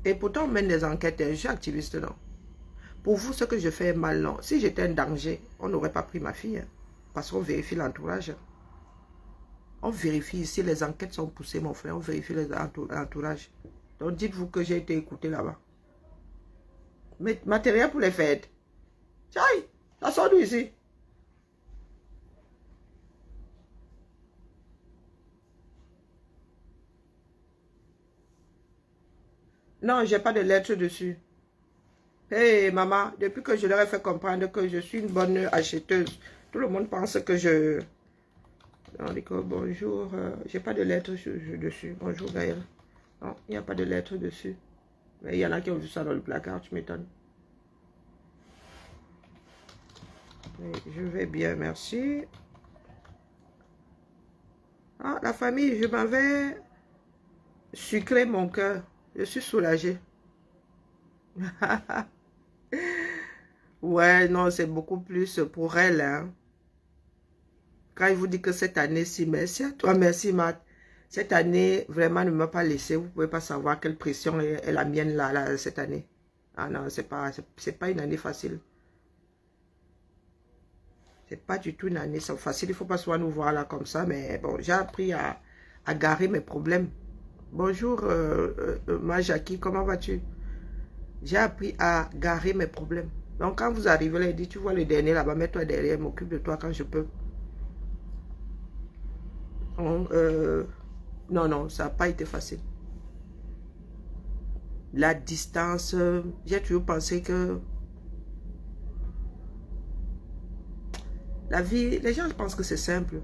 Et pourtant, on mène des enquêtes. Je suis activiste, non. Pour vous, ce que je fais est mal, non. Si j'étais un danger, on n'aurait pas pris ma fille. Hein, parce qu'on vérifie l'entourage. On vérifie ici, les enquêtes sont poussées, mon frère. On vérifie l'entourage. Donc, dites-vous que j'ai été écouté là-bas. Mais matériel pour les fêtes. Tiens, ça sort d'où ici? Non, j'ai pas de lettre dessus. Hé, maman, depuis que je leur ai fait comprendre que je suis une bonne acheteuse, tout le monde pense que je... Non, bonjour, j'ai pas de lettre dessus. Bonjour, Gaël. Non, il n'y a pas de lettre dessus. Mais il y en a qui ont vu ça dans le placard, tu m'étonnes. Je vais bien, merci. Ah, la famille, je m'avais sucré mon cœur. Je suis soulagée. Ouais, non, c'est beaucoup plus pour elle. Hein. Quand il vous dit que cette année, si, merci à toi, merci Matt. Cette année, vraiment, ne m'a pas laissé. Vous ne pouvez pas savoir quelle pression est la mienne là, cette année. Ah non, c'est pas une année facile. C'est pas du tout une année facile. Il ne faut pas souvent nous voir là comme ça. Mais bon, j'ai appris à garer mes problèmes. Bonjour, ma Jackie, comment vas-tu? J'ai appris à garer mes problèmes. Donc, quand vous arrivez là, il dit, tu vois le dernier là-bas, mets-toi derrière, m'occupe de toi quand je peux. Donc, non, non, ça n'a pas été facile. La distance, j'ai toujours pensé que la vie, les gens pensent que c'est simple.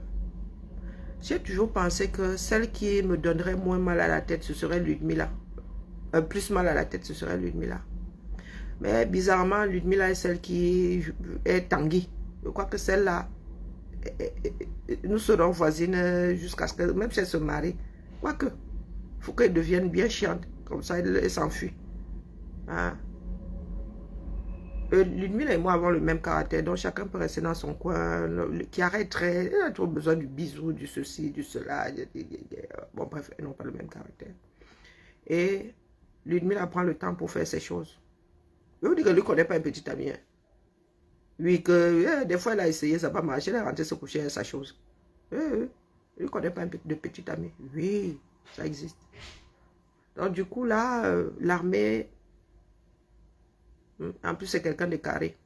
J'ai toujours pensé que celle qui me donnerait moins mal à la tête, ce serait Ludmilla. Plus mal à la tête, ce serait Ludmilla. Mais bizarrement, Ludmilla est celle qui est Tanguy. Je crois que celle-là, nous serons voisines jusqu'à ce que, même si elle se marie, quoique, il faut qu'elle devienne bien chiante. Comme ça, elle s'enfuit. Hein? Ludmilla et moi avons le même caractère, donc chacun peut rester dans son coin, qui arrêterait, elle a trop besoin du bisou, du ceci, du cela. Bon, bref, elles n'ont pas le même caractère. Et Ludmilla prend le temps pour faire ces choses. Je vous dis qu'elle ne connaît pas un petit ami. Hein. Oui, que des fois elle a essayé, ça n'a pas marché, elle est rentrée se coucher à sa chose. Elle ne connaît pas de petit ami. Oui, ça existe. Donc du coup là, l'armée... En plus, c'est quelqu'un de carré.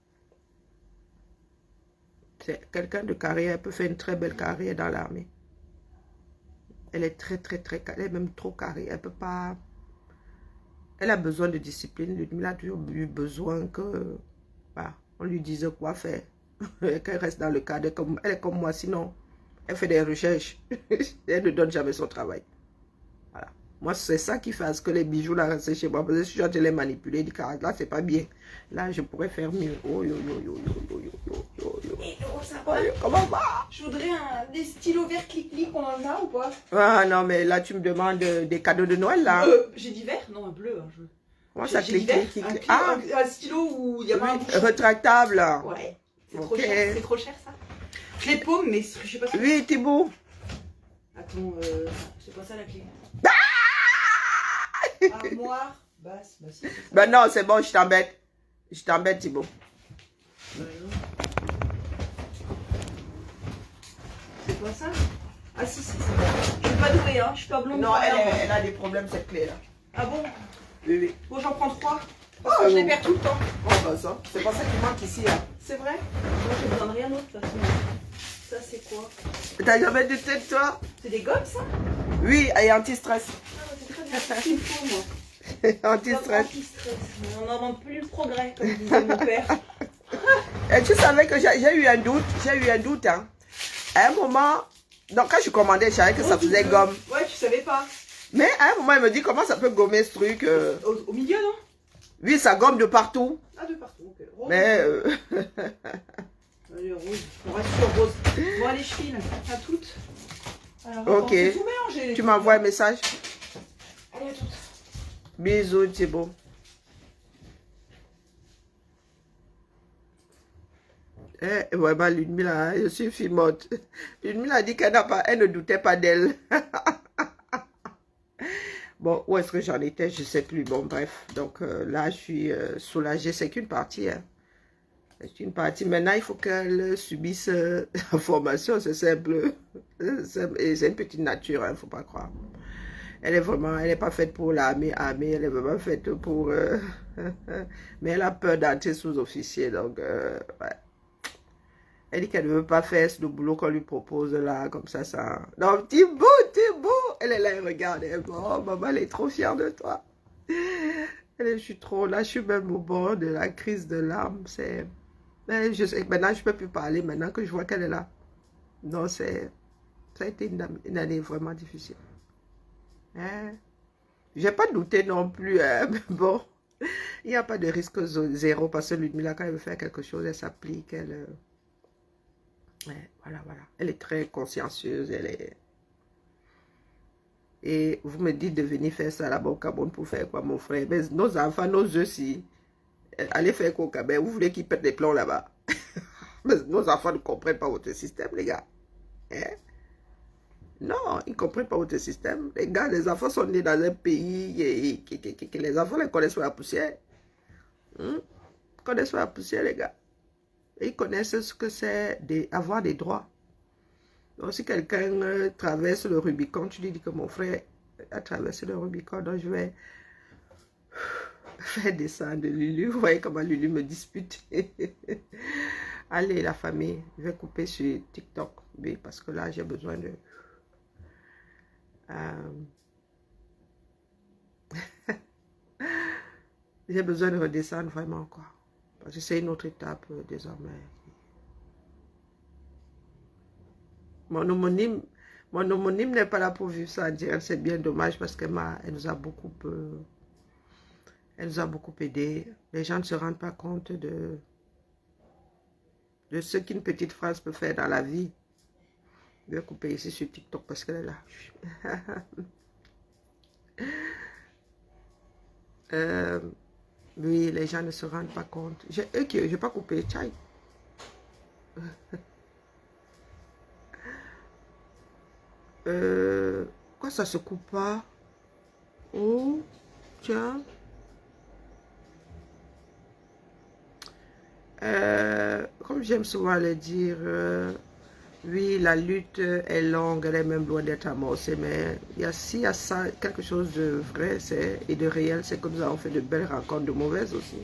C'est quelqu'un de carré. Elle peut faire une très belle carrière dans l'armée. Elle est très carrée. Elle est même trop carrée. Elle peut pas... Elle a besoin de discipline. Ludmilla a toujours eu besoin que... Bah, on lui dise quoi faire. Qu'elle reste dans le cadre. Elle est comme moi. Sinon, elle fait des recherches. Elle ne donne jamais son travail. Voilà. Moi, c'est ça qui fait à ce que les bijoux là restent chez moi. Parce que si je les manipuler, je dis que là, c'est pas bien. Là, je pourrais faire mieux. Oh, yo. Et comment ça va? Comment va? Je voudrais des stylos verts clic-clic, on en a ou pas? Ah non, mais là, tu me demandes des cadeaux de Noël, là. J'ai dit vert? Non, un bleu. Hein, Comment ça, clic? Ah, un stylo où il y a pas un bouchon. Retractable. Ouais. C'est Ok. trop cher. C'est trop cher, ça. Je les paume, mais je sais pas si... Oui, Thibaut. Attends, c'est pas ça la clé. Ah Armoire basse. Bah, si, ben non, c'est bon, je t'embête. Je t'embête, Thibaut. non. C'est pas ça? Ah si, c'est ça. Je suis pas douée, hein. Je suis pas blonde. Non, elle a des problèmes, cette clé-là. Ah bon? Oui. Bon, j'en prends 3. Parce que je les perds tout le temps. Oh, bah ça. C'est pas ça qui manque ici, là. C'est vrai? Moi, j'ai besoin de rien d'autre, de toute façon. Ça, c'est quoi? T'as jamais de tête, toi? C'est des gommes, ça? Oui, et anti-stress. Ah, c'est très bien. C'est ce qu'il faut, moi. Anti-stress. Anti-stress. On n'en demande plus le progrès, comme disait mon père. Et tu savais que j'ai eu un doute. J'ai eu un doute, hein. À un moment, donc quand je commandais, je savais que ça faisait gomme. Ouais, tu savais pas. Mais à un moment, il me dit comment ça peut gommer ce truc. Au milieu, non? Oui, ça gomme de partout. Ah, de partout. Ok. Rose. Mais Allez, rose. On reste sur rose. Bon, allez, je file. À toutes. Alors, ok. attends, faut tout mélanger, les Tu trucs, m'envoies un hein. message. Allez, à toutes. Bisous, Thibaut. Vraiment, Ludmila, je suis fimote. Ludmila a dit qu'elle n'a pas, elle ne doutait pas d'elle. Bon, où est-ce que j'en étais? Je ne sais plus. Bon, bref. Donc là, je suis soulagée. C'est qu'une partie. Hein. C'est une partie. Maintenant, il faut qu'elle subisse la formation. C'est simple. Et c'est une petite nature, il ne faut pas croire. Elle est vraiment, elle n'est pas faite pour l'armée. Elle est vraiment faite pour... mais elle a peur d'entrer sous-officier. Donc, ouais. Elle dit qu'elle ne veut pas faire le boulot qu'on lui propose là, comme ça. Non, Thibaut, elle est là, elle regarde. Elle dit, oh, maman, elle est trop fière de toi. Je suis trop là, je suis même au bord de la crise de larmes. Maintenant, je ne peux plus parler, maintenant que je vois qu'elle est là. Non, ça a été une année vraiment difficile. Hein? Je n'ai pas douté non plus, hein, mais bon, il n'y a pas de risque zéro parce que Ludmila, quand elle veut faire quelque chose, elle s'applique, ouais, voilà. Elle est très consciencieuse, Et vous me dites de venir faire ça là-bas au Cameroun pour faire quoi, mon frère? Mais nos enfants, nos œufs, si allez faire quoi au Cameroun, vous voulez qu'ils pètent les plombs là-bas? Mais nos enfants ne comprennent pas votre système, les gars. Hein? Non, ils ne comprennent pas votre système. Les gars, les enfants sont nés dans un pays que les enfants les connaissent sur la poussière. Ils connaissent sur la poussière, les gars. Et ils connaissent ce que c'est d'avoir des droits. Donc, si quelqu'un traverse le Rubicon, tu lui dis que mon frère a traversé le Rubicon, donc je vais faire descendre Lulu. Vous voyez comment Lulu me dispute. Allez, la famille, je vais couper sur TikTok. Oui, parce que là, j'ai besoin de... j'ai besoin de redescendre vraiment, quoi. Parce que c'est une autre étape désormais. Mon homonyme n'est pas là pour vivre ça en direct. C'est bien dommage parce qu'elle nous a beaucoup aidé. Les gens ne se rendent pas compte de ce qu'une petite phrase peut faire dans la vie. Je vais couper ici sur TikTok parce qu'elle est là. Oui, les gens ne se rendent pas compte. Je n'ai pas coupé. Tchaï. Quoi, ça se coupe pas? Oh, tiens. Comme j'aime souvent le dire, oui, la lutte est longue, elle est même loin d'être amorcée, mais s'il y a ça, quelque chose de vrai et de réel, c'est que nous avons fait de belles rencontres, de mauvaises aussi.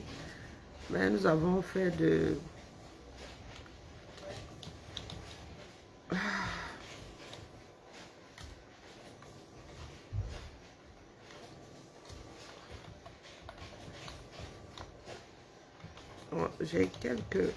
Mais nous avons fait de... Oh, j'ai quelques...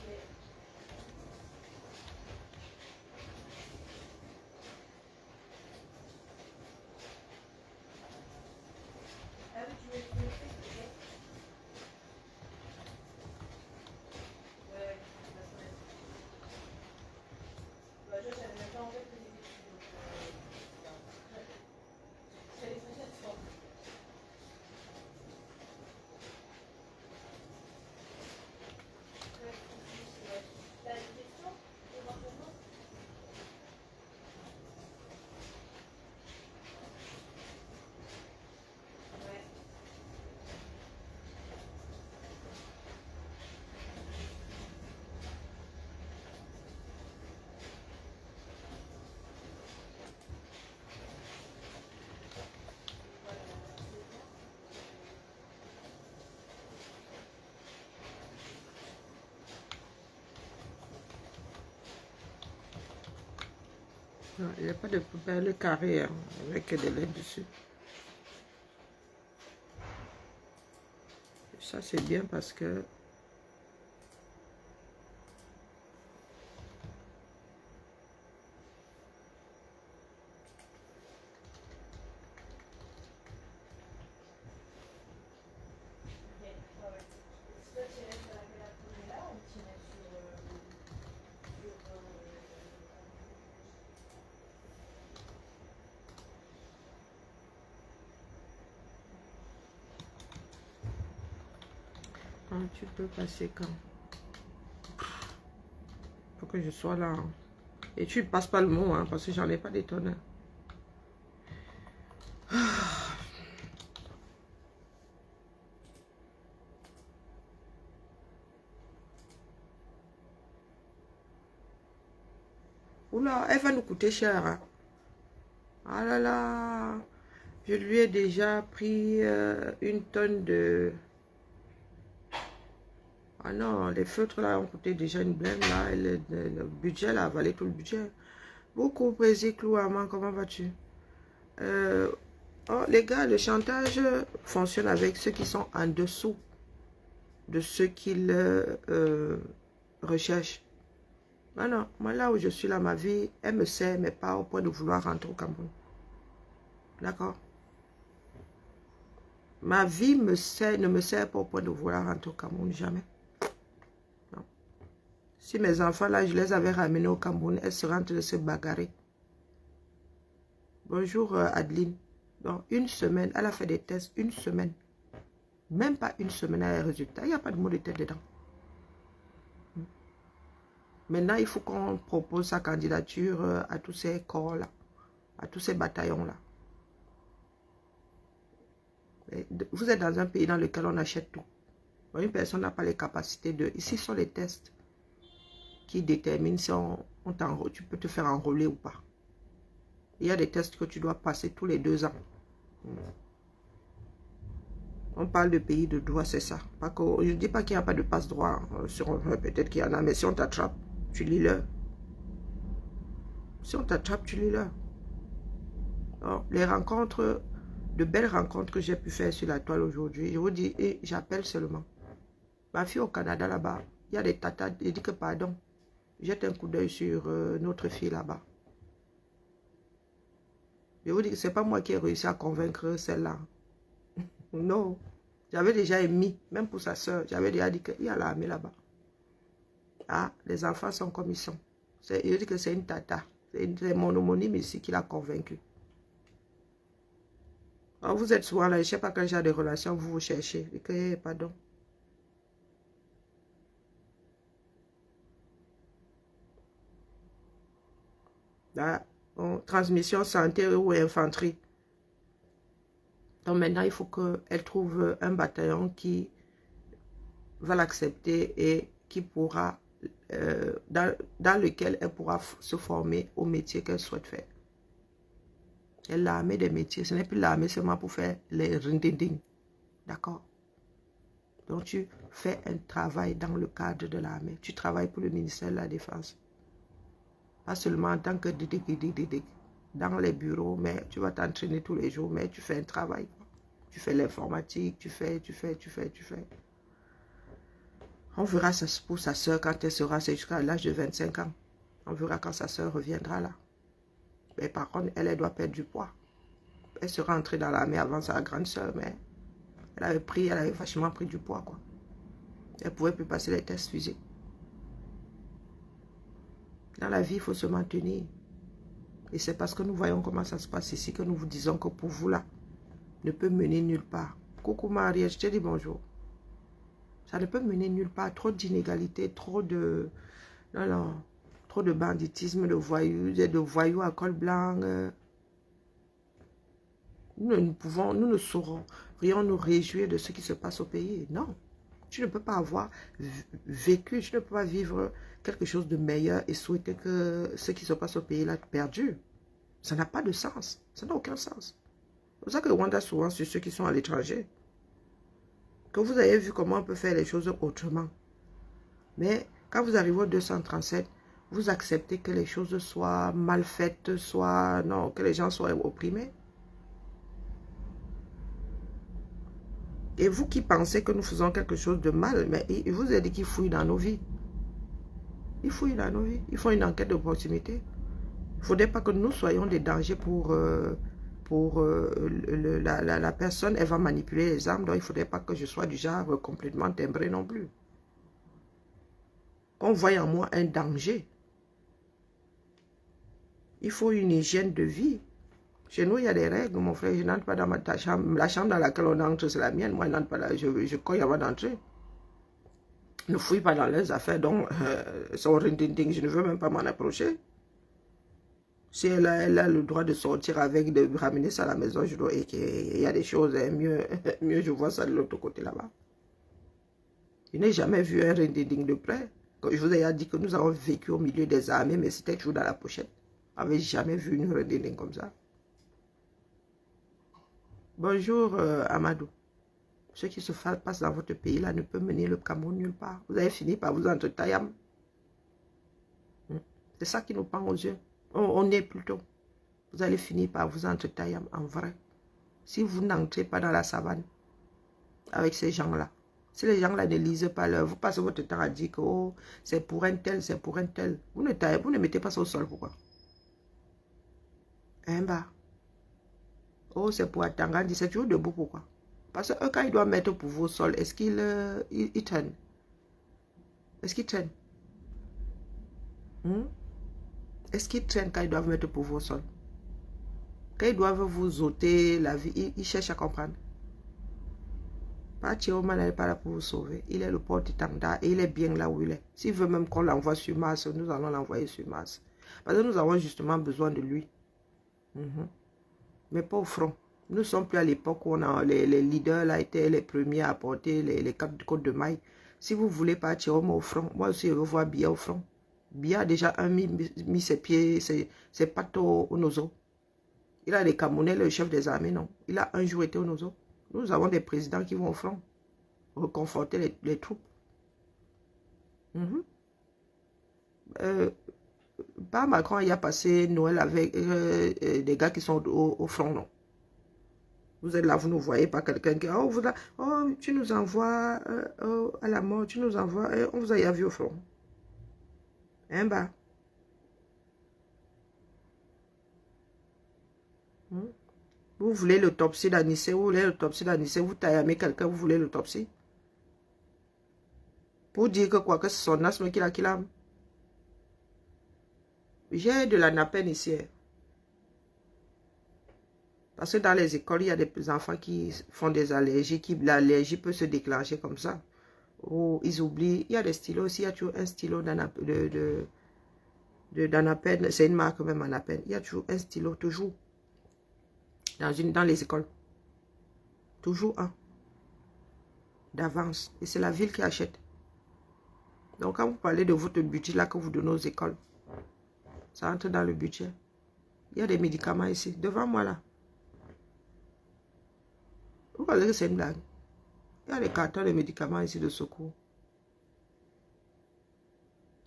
Non, il n'y a pas de perles carrées hein, avec des lettres dessus. Ça, c'est bien parce que... Ah, tu peux passer quand? Faut que je sois là. Hein. Et tu ne passes pas le mot, hein, parce que j'en ai pas des tonnes. Oula, elle va nous coûter cher. Hein. Ah là là. Je lui ai déjà pris une tonne de... Ah non, les feutres là ont coûté déjà une blinde là. Et le budget là a avalé tout le budget. Beaucoup, Brésil, Clouaman, comment vas-tu? Oh, les gars, le chantage fonctionne avec ceux qui sont en dessous de ceux qu'ils recherchent. Non, non, moi là où je suis là, ma vie, elle me sert, mais pas au point de vouloir rentrer au Cameroun. D'accord? Ma vie me sert, ne me sert pas au point de vouloir rentrer au Cameroun, jamais. Non. Si mes enfants là, je les avais ramenés au Cameroun, elles seraient en train de se bagarrer. Bonjour Adeline. Donc, une semaine, elle a fait des tests, une semaine. Même pas une semaine, elle a les résultats. Il n'y a pas de mot de tête dedans. Maintenant, il faut qu'on propose sa candidature à tous ces corps-là, à tous ces bataillons-là. Vous êtes dans un pays dans lequel on achète tout. Une personne n'a pas les capacités de... Ici, ce sont les tests qui déterminent si tu peux te faire enrôler ou pas. Il y a des tests que tu dois passer tous les 2 ans. On parle de pays de droit, c'est ça. Pas que, je ne dis pas qu'il n'y a pas de passe-droit. Peut-être qu'il y en a, mais si on t'attrape, tu lis l'heure. Si on t'attrape, tu lis l'heure. Les rencontres, de belles rencontres que j'ai pu faire sur la toile aujourd'hui, je vous dis, et j'appelle seulement. Ma fille au Canada là-bas, il y a des tatas, je dis que pardon. Jette un coup d'œil sur notre fille là-bas. Je vous dis que ce n'est pas moi qui ai réussi à convaincre celle-là. Non. J'avais déjà émis, même pour sa soeur, j'avais déjà dit qu'il y a l'armée là-bas. Ah, les enfants sont comme ils sont. Je dis que c'est une tata. C'est mon homonyme ici qui l'a convaincu. Alors vous êtes souvent là, je ne sais pas quand j'ai des relations, vous cherchez. Je dis que, pardon. Là, transmission santé ou infanterie. Donc maintenant, il faut qu'elle trouve un bataillon qui va l'accepter et qui pourra, dans lequel elle pourra se former au métier qu'elle souhaite faire. Et l'armée des métiers, ce n'est plus l'armée seulement pour faire les rindinding. D'accord? Donc tu fais un travail dans le cadre de l'armée. Tu travailles pour le ministère de la Défense. Pas seulement en tant que dans les bureaux, mais tu vas t'entraîner tous les jours, mais tu fais un travail. Tu fais l'informatique, tu fais. On verra ça pour sa soeur quand elle sera, c'est jusqu'à l'âge de 25 ans. On verra quand sa soeur reviendra là. Mais par contre, elle doit perdre du poids. Elle sera entrée dans l'armée avant sa grande soeur, mais elle avait vachement pris du poids, quoi. Elle ne pouvait plus passer les tests physiques. Dans la vie, il faut se maintenir. Et c'est parce que nous voyons comment ça se passe ici que nous vous disons que pour vous là, ne peut mener nulle part. Coucou Marie, je te dis bonjour. Ça ne peut mener nulle part. Trop d'inégalités, trop de... Non, trop de banditisme, de voyous à col blanc. Nous ne saurons rien nous réjouir de ce qui se passe au pays. Non. Tu ne peux pas avoir vécu, tu ne peux pas vivre quelque chose de meilleur et souhaiter que ce qui se passe au pays là perdure. Ça n'a pas de sens. Ça n'a aucun sens. C'est pour ça que Rwanda souvent sur ceux qui sont à l'étranger. Que vous avez vu comment on peut faire les choses autrement. Mais quand vous arrivez au 237, vous acceptez que les choses soient mal faites, que les gens soient opprimés. Et vous qui pensez que nous faisons quelque chose de mal, mais il vous a dit qu'ils fouillent dans nos vies. Ils fouillent dans nos vies. Ils font une enquête de proximité. Il ne faudrait pas que nous soyons des dangers pour la personne. Elle va manipuler les armes, donc il ne faudrait pas que je sois du genre complètement timbré non plus. Qu'on voie en moi un danger. Il faut une hygiène de vie. Chez nous, il y a des règles, mon frère. Je n'entre pas dans ta chambre. La chambre dans laquelle on entre, c'est la mienne. Moi, je n'entre pas là. Je cogne avant d'entrer. Ne fouille pas dans leurs affaires, donc son ring-ding-ding, je ne veux même pas m'en approcher. Si elle a le droit de sortir avec, de ramener ça à la maison, je dois, et qu'il y a des choses, mieux, mieux je vois ça de l'autre côté là-bas. Je n'ai jamais vu un ring-ding-ding de près. Je vous ai dit que nous avons vécu au milieu des armées, mais c'était toujours dans la pochette. Je n'avais jamais vu une ring-ding-ding comme ça. Bonjour Amadou. Ce qui se passe dans votre pays là ne peut mener le Cameroun nulle part. Vous avez fini par vous entretailler. C'est ça qui nous pend aux yeux. On est plutôt. Vous allez finir par vous entretailler en vrai. Si vous n'entrez pas dans la savane avec ces gens-là. Si les gens-là ne lisent pas leur... Vous passez votre temps à dire que oh, c'est pour un tel, c'est pour un tel. Vous ne mettez pas ça au sol. Pourquoi? Hein, bah. Oh, c'est pour Atangandi. C'est toujours debout. Pourquoi? Parce que quand il doit mettre pour vous au sol, est-ce qu'il il traîne? Est-ce qu'il traîne? Est-ce qu'ils traînent quand ils doivent mettre pour vous au sol? Quand ils doivent vous ôter la vie, ils cherchent à comprendre. Pachiroma n'est pas là pour vous sauver. Il est le porte-étendard et il est bien là où il est. S'il veut même qu'on l'envoie sur Mars, nous allons l'envoyer sur Mars. Parce que nous avons justement besoin de lui. Mais pas au front. Nous ne sommes plus à l'époque où les leaders là étaient les premiers à porter les côtes de maille. Si vous voulez Pachiroma au front, moi aussi je veux voir Biya au front. Biya a déjà mis ses pieds, ses pattes au nozo. Il a des Camerounais, le chef des armées, non. Il a un jour été au nozo. Nous avons des présidents qui vont au front. Reconforter les troupes. Pas Macron, il a passé Noël avec des gars qui sont au front, non. Vous êtes là, vous ne voyez pas quelqu'un qui... Oh, tu nous envoies à la mort, tu nous envoies... on vous a vu au front. Hein, bah. Vous voulez l'autopsie d'Anissé, vous voulez l'autopsie d'Anissé, vous taillez quelqu'un, vous voulez l'autopsie. Pour dire que quoi, que c'est son asthme qu'il a. J'ai de la nappène ici. Parce que dans les écoles, il y a des enfants qui font des allergies, l'allergie peut se déclencher comme ça. Ou ils oublient, il y a des stylos aussi, il y a toujours un stylo d'anappène, c'est une marque même Anappène. Il y a toujours un stylo, toujours. Dans les écoles. Toujours un. D'avance. Et c'est la ville qui achète. Donc quand vous parlez de votre budget là que vous donnez aux écoles, ça entre dans le budget. Il y a des médicaments ici. Devant moi là. Vous pensez que c'est une blague? Il y a des cartons de médicaments ici de secours.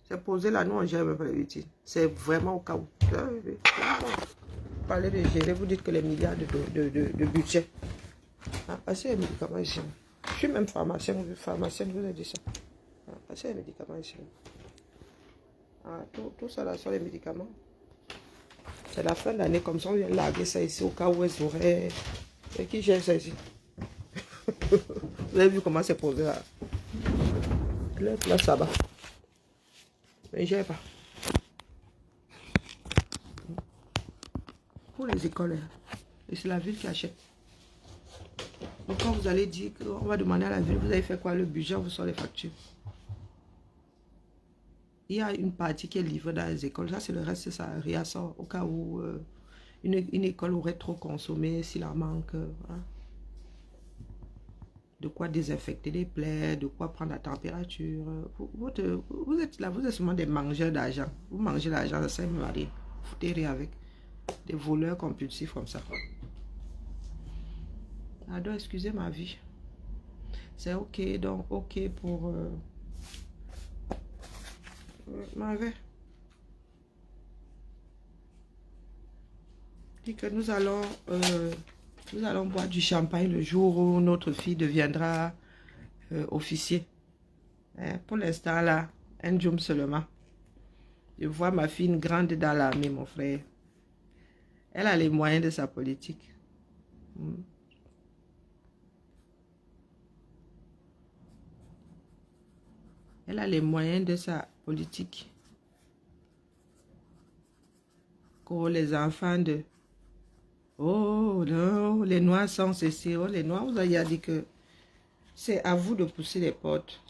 C'est posé là, nous on gère même pas les victimes. C'est vraiment au cas où. Vous parlez de gérer, vous dites que les milliards de budget. Passez les médicaments ici. Je suis même pharmacienne, vous avez dit ça. Passez les médicaments ici. Tout ça là sont les médicaments. C'est la fin d'année, comme ça on vient larguer ça ici au cas où elles auraient... Et qui gère ça ici? Vous avez vu comment c'est posé là? Là, ça va. Mais je ne sais pas. Pour les écoles, et c'est la ville qui achète. Donc quand vous allez dire qu'on va demander à la ville, vous avez fait quoi? Le budget, vous sort les factures. Il y a une partie qui est livrée dans les écoles. Ça, c'est le reste, ça réassort au cas où une école aurait trop consommé, s'il en manque. Hein. De quoi désinfecter les plaies, de quoi prendre la température. Vous êtes là, vous êtes seulement des mangeurs d'argent. Vous mangez l'argent, ça ne va rien. Vous foutez rien avec. Des voleurs compulsifs comme ça. Ado, excusez ma vie. C'est ok, donc ok pour... Mauvais. Dit que nous allons boire du champagne le jour où notre fille deviendra officier. Hein, pour l'instant là, un jour seulement. Je vois ma fille une grande dans l'armée, mon frère. Elle a les moyens de sa politique. Elle a les moyens de sa politique. Pour les enfants de... Oh non, les noirs sont ceci. Oh, les noirs, vous avez dit que c'est à vous de pousser les portes.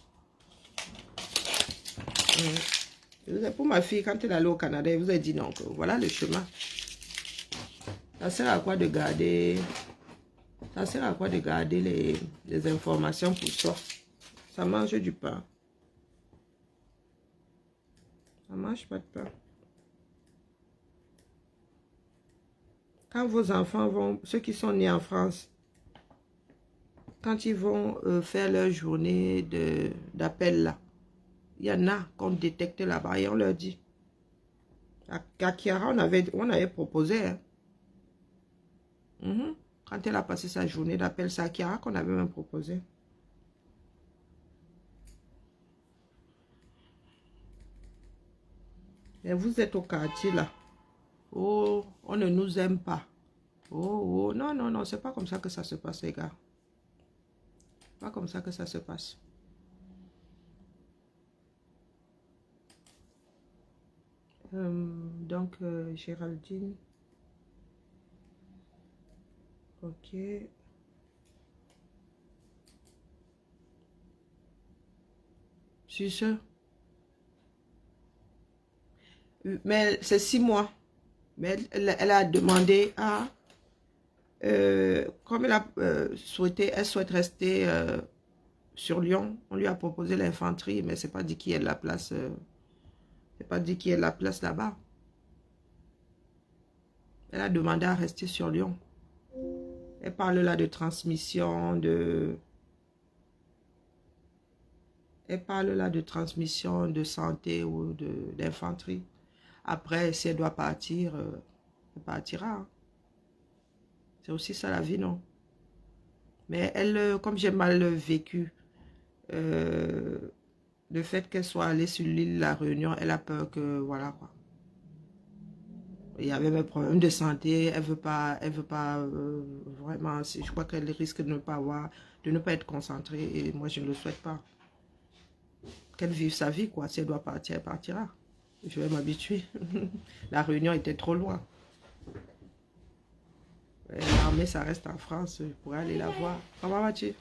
Pour ma fille, quand elle allait au Canada, elle vous a dit non, que voilà le chemin. Ça sert à quoi de garder... Ça sert à quoi de garder les informations pour soi? Ça mange du pain. Ça mange pas de pain. Quand vos enfants vont, ceux qui sont nés en France, quand ils vont faire leur journée d'appel là, il y en a qu'on détecte là-bas et on leur dit. À Kiara, on avait proposé. Hein. Quand elle a passé sa journée d'appel, c'est à Kiara qu'on avait même proposé. Et vous êtes au quartier là. Oh, on ne nous aime pas. Oh, non, non, non, c'est pas comme ça que ça se passe, les gars. Pas comme ça que ça se passe. Donc, Géraldine. Ok. C'est ça. Mais c'est 6 mois. Mais elle a demandé à... comme elle a elle souhaite rester sur Lyon, on lui a proposé l'infanterie, mais c'est pas dit qui est la place. C'est pas dit qui est la place là-bas. Elle a demandé à rester sur Lyon. Elle parle là de transmission, Elle parle là de transmission de santé ou d'infanterie. Après, si elle doit partir, elle partira. Hein. C'est aussi ça la vie, non? Mais elle, comme j'ai mal vécu, le fait qu'elle soit allée sur l'île La Réunion, elle a peur que, voilà quoi. Il y avait des problèmes de santé, elle veut pas vraiment, je crois qu'elle risque de ne pas avoir, de ne pas être concentrée et moi je ne le souhaite pas. Qu'elle vive sa vie quoi, si elle doit partir, elle partira. Je vais m'habituer. La Réunion était trop loin. L'armée, ça reste en France, je pourrais aller la voir. Comment vas-tu?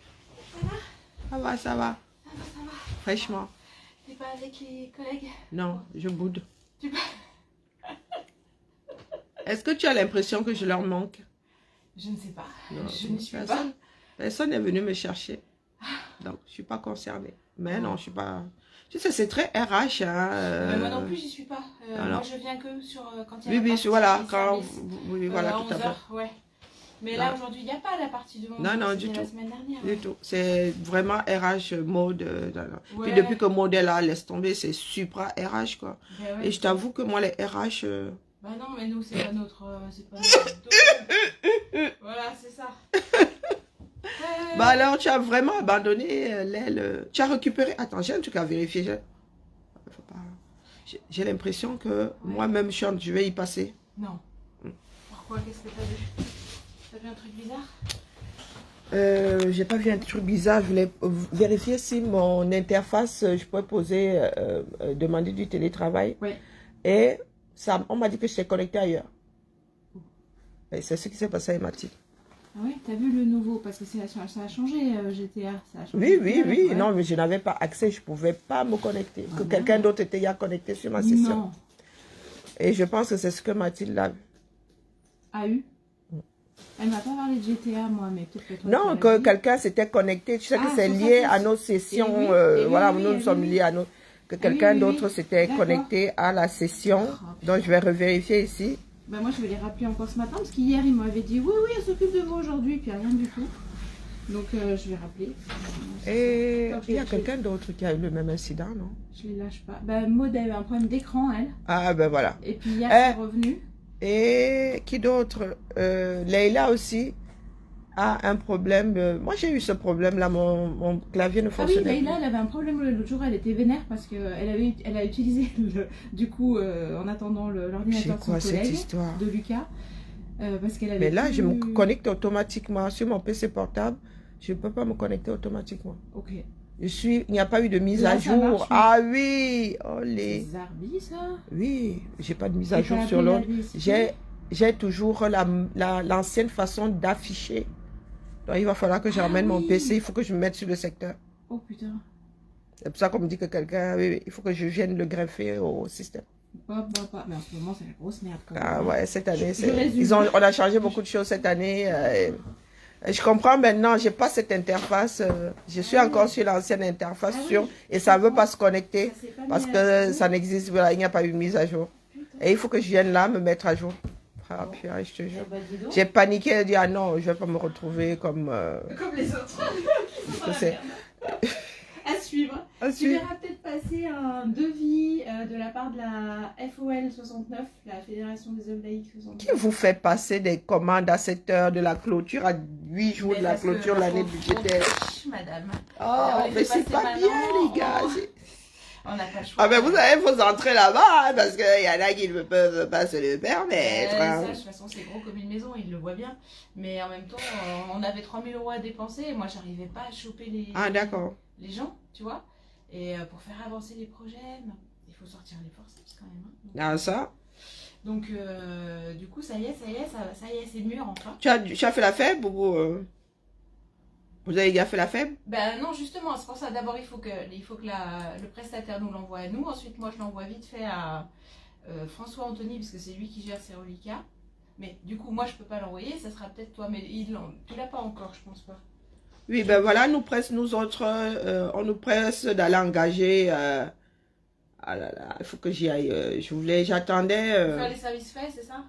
Ça va, ça va. Ça va. Fraîchement. T'es pas avec les collègues? Non, je boude. Tu peux... Est-ce que tu as l'impression que je leur manque? Je ne sais pas. Non, je ne suis personne, personne n'est venu me chercher. Donc, je ne suis pas concernée. Mais non, je ne suis pas... Tu sais, c'est très RH. Hein, moi non plus, j'y suis pas. Moi, je viens que sur quand il y a oui, voilà. Quand, oui, voilà, tout à fait. Ouais. Mais là, aujourd'hui, il n'y a pas la partie de mon non, du tout. La semaine dernière. Du tout. C'est vraiment RH mode. Ouais. Puis depuis que Maud est là, laisse tomber, c'est supra RH, quoi. Ben ouais, et je t'avoue que moi, les RH... Bah non, mais nous, c'est pas notre... Voilà, c'est ça. Bah alors, tu as vraiment abandonné l'aile. Tu as récupéré... Attends, j'ai un truc à vérifier. J'ai l'impression que moi-même, je vais y passer. Non. Pourquoi? Qu'est-ce que t'as vu? T'as vu un truc bizarre? J'ai pas vu un truc bizarre. Je voulais vérifier si mon interface, je pourrais poser, demander du télétravail. Oui. Et ça, on m'a dit que j'étais connecté ailleurs. Et c'est ce qui s'est passé avec Mathilde. Ah oui, t'as vu le nouveau? Parce que ça a changé, GTA. Ça a changé Oui. ouais. Non, mais je n'avais pas accès. Je ne pouvais pas me connecter. Que quelqu'un d'autre était déjà connecté sur ma session. Non. Et je pense que c'est ce que Mathilde a eu. Elle m'a pas parlé de GTA, moi, mais peut-être que toi... Non, que quelqu'un s'était connecté. Tu sais que c'est lié à nos sessions. Voilà, nous sommes liés à nos... Que quelqu'un d'autre s'était connecté à la session. Donc, je vais revérifier ici. Ben moi, je vais les rappeler encore ce matin, parce qu'hier, il m'avait dit, oui, elle s'occupe de vous aujourd'hui, puis rien du tout. Donc, je vais rappeler. Et il y a quelqu'un d'autre qui a eu le même incident, non? Je les lâche pas. Ben, Maud a eu un problème d'écran, elle. Ah, ben voilà. Et puis hier, c'est revenu. Et qui d'autre? Leïla aussi a un problème. Moi, j'ai eu ce problème-là. Mon clavier ne fonctionnait pas. Ah oui, Leïla, elle avait un problème l'autre jour. Elle était vénère parce qu'elle a utilisé, du coup, en attendant l'ordinateur de son collègue, de Lucas. Parce qu'elle avait Mais là, je me connecte automatiquement. Sur mon PC portable, je ne peux pas me connecter automatiquement. Ok. Il n'y a pas eu de mise à jour. Ah oui, oh les... C'est Zarbi, ça? Oui, j'ai pas de mise à jour sur l'autre. J'ai toujours l'ancienne façon d'afficher. Donc il va falloir que je ramène mon PC. Il faut que je me mette sur le secteur. Oh putain. C'est pour ça qu'on me dit que quelqu'un, oui, il faut que je vienne le greffer au système. Mais en ce moment, c'est la grosse merde. Quand même. Ah ouais, cette année, on a changé beaucoup de choses cette année. Et je comprends maintenant, j'ai pas cette interface. Je suis encore sur l'ancienne interface et ça ne veut pas se connecter parce que ça n'existe, voilà, il n'y a pas eu de mise à jour. Et il faut que je vienne là me mettre à jour. Ah, puis, je te jure. J'ai paniqué et dit, ah non, je vais pas me retrouver comme les autres. À suivre. À Tu suivre. verras peut-être passer un devis de la part de la FOL 69, la Fédération des hommes laïcs 69. Qui vous fait passer des commandes à 7 heures de la clôture, à 8 jours de la clôture, l'année budgétaire? Madame. Oh, mais c'est pas bien, les gars. On n'a pas le choix. Ah ben vous savez, il faut entrer là-bas, hein, parce qu'il y en a qui ne peuvent pas se le permettre. Ça, de toute façon, c'est gros comme une maison, il le voit bien. Mais en même temps, on avait 3000 € à dépenser, et moi, j'arrivais pas à choper les gens, tu vois. Et pour faire avancer les projets, il faut sortir les forceps quand même. Hein. Donc, Ah, ça. Donc, du coup, ça y est, c'est mûr enfin. Tu as fait la faible ou vous avez déjà fait la faible? Ben non, justement, c'est pour ça. D'abord, il faut que le prestataire nous l'envoie à nous. Ensuite, moi, je l'envoie vite fait à François Anthony, parce que c'est lui qui gère ces reliquats. Mais du coup, moi, je peux pas l'envoyer. Ça sera peut-être toi, mais tu l'as pas encore, je pense pas. Oui, ben voilà, nous autres, on nous presse d'aller engager. Ah là là, il faut que j'y aille. J'attendais. Faire les services faits, c'est ça?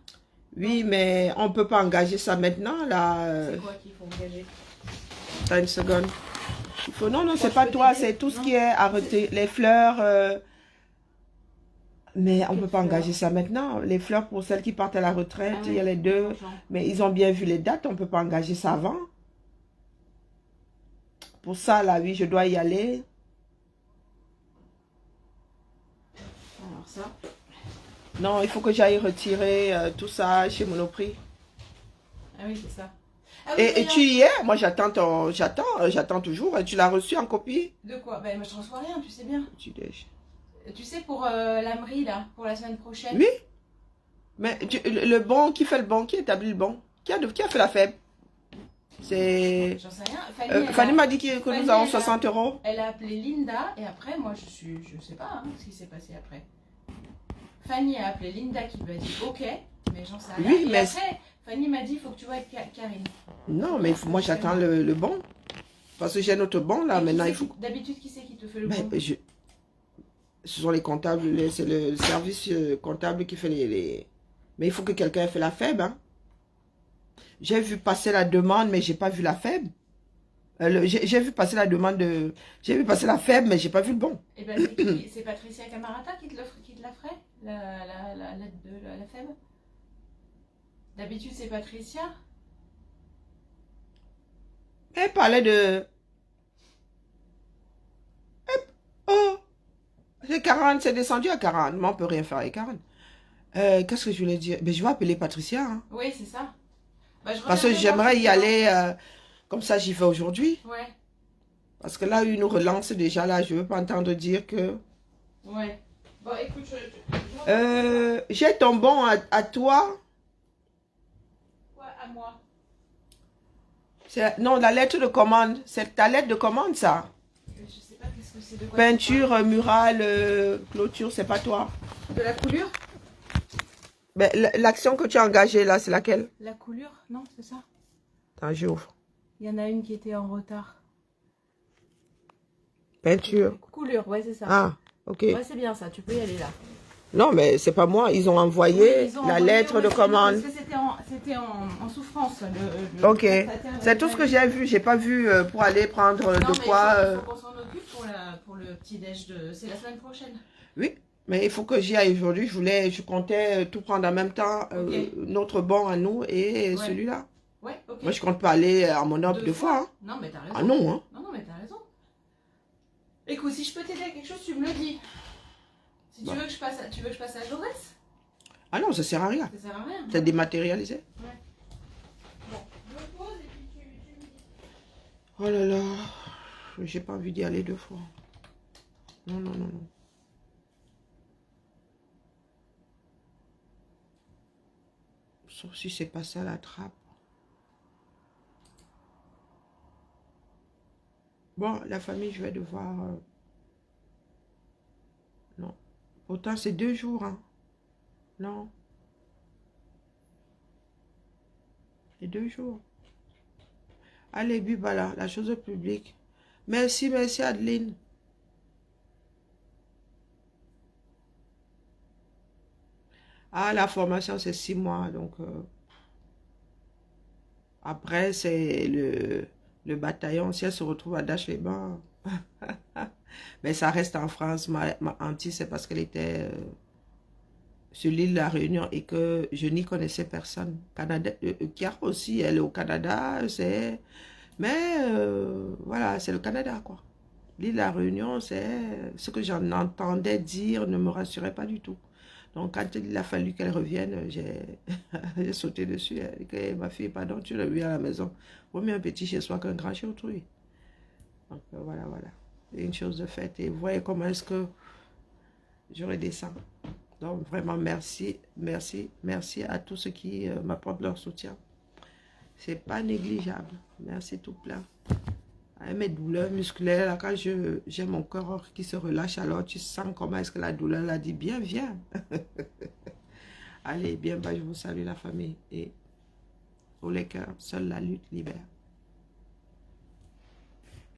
Oui, mais on peut pas engager ça maintenant, là. C'est quoi qu'il faut engager? Une seconde. Non, c'est pas toi, c'est tout ce qui est arrêté. Les fleurs. Mais on ne peut pas engager ça maintenant. Les fleurs pour celles qui partent à la retraite, il y a les deux. Mais ils ont bien vu les dates, on ne peut pas engager ça avant. Pour ça, là, oui, je dois y aller. Alors ça. Non, il faut que j'aille retirer tout ça chez Monoprix. Ah oui, c'est ça. Ah oui, et tu y es? Moi, j'attends toujours. Et tu l'as reçu en copie? De quoi? Ben, moi, je ne reçois rien, tu sais bien. Tu sais, pour l'AMRI, là, pour la semaine prochaine. Oui. Mais le bon, qui fait le bon? Qui établit le bon? Qui a fait la faible? C'est... J'en sais rien. Fanny m'a dit que nous avons 60 €. Elle a appelé Linda, et après, moi, je sais pas ce qui s'est passé après. Fanny a appelé Linda qui lui a dit OK, mais j'en sais rien. Oui, et mais après, Fanny m'a dit il faut que tu vois avec Karine. Non, mais moi j'attends le bon. Parce que j'ai notre bon là, maintenant il faut. D'habitude, qui c'est qui te fait le bon? Ce sont les comptables, c'est le service comptable qui fait les... Mais il faut que quelqu'un ait fait la faible. Hein. J'ai vu passer la demande, mais j'ai pas vu la faible. J'ai vu passer la demande de... J'ai vu passer la faible, mais j'ai pas vu le bon. Eh ben, c'est Patricia Camarata qui te la ferait, la lettre de la faible. D'habitude, c'est Patricia. Elle parlait de... Oh, c'est 40, c'est descendu à 40. Mais on peut rien faire avec 40. Qu'est-ce que je voulais dire? Mais je vais appeler Patricia. Hein. Oui, c'est ça. Bah, parce que j'aimerais y aller... comme ça, j'y vais aujourd'hui. Ouais. Parce que là, une nous relance déjà, là, je ne veux pas entendre dire que... Ouais. Bon, écoute, j'ai ton bon à toi. Quoi, à moi? Non, la lettre de commande. C'est ta lettre de commande, ça. Je sais pas qu'est-ce que c'est de quoi. Peinture, murale, clôture, c'est pas toi. De la coulure? Mais l'action que tu as engagée, là, c'est laquelle? La coulure? Non, c'est ça. Attends, j'ouvre. Il y en a une qui était en retard. Peinture. Coulure, ouais, c'est ça. Ah, ok. Ouais, c'est bien ça, tu peux y aller là. Non, mais c'est pas moi. Ils ont envoyé la lettre de commande. Parce que c'était en souffrance. Ok. C'est tout ce que j'ai vu. J'ai pas vu pour aller prendre de quoi. Il faut qu'on s'en occupe pour le petit déj de... C'est la semaine prochaine. Oui, mais il faut que j'y aille aujourd'hui. Je comptais tout prendre en même temps. Notre bon à nous et celui-là. Ouais, ok. Moi, je compte pas aller à mon ordre deux fois. Hein. Non, mais t'as raison. Ah non, hein. Non, mais t'as raison. Écoute, si je peux t'aider à quelque chose, tu me le dis. Si tu veux que je passe à Jaurès. Ah non, ça sert à rien. Ça sert à rien. C'est dématérialisé. Ouais. Bon, je me pose et puis tu me dis. Oh là là, j'ai pas envie d'y aller deux fois. Non, non, non, non. Sauf si c'est pas ça la trappe. Bon, la famille, je vais devoir Autant c'est 2 jours. Hein. Non. C'est 2 jours. Allez, Bubala, la chose publique. Merci, merci Adeline. Ah, la formation, c'est 6 mois. Donc, après, c'est le bataillon. Si elle se retrouve à Dash-les-Bains. Mais ça reste en France. Ma auntie, c'est parce qu'elle était sur l'île de la Réunion et que je n'y connaissais personne. Canada, Chiara aussi, elle est au Canada. Mais voilà, c'est le Canada, quoi. L'île de la Réunion, c'est ce que j'en entendais dire ne me rassurait pas du tout. Donc, quand il a fallu qu'elle revienne, j'ai sauté dessus. Elle dit que, ma fille, pardon, tu l'as vu à la maison. Vaut mieux un petit chez soi qu'un grand chez autrui. Donc, voilà, voilà. C'est une chose de faite. Et vous voyez comment est-ce que je redescends. Donc, vraiment, merci, merci, merci à tous ceux qui m'apportent leur soutien. C'est pas négligeable. Merci tout plein. Avec mes douleurs musculaires, là, quand j'ai mon corps qui se relâche, alors tu sens comment est-ce que la douleur l'a dit, bien, viens. Allez, bien, bah, je vous salue la famille. Et pour les cœurs, seule la lutte libère.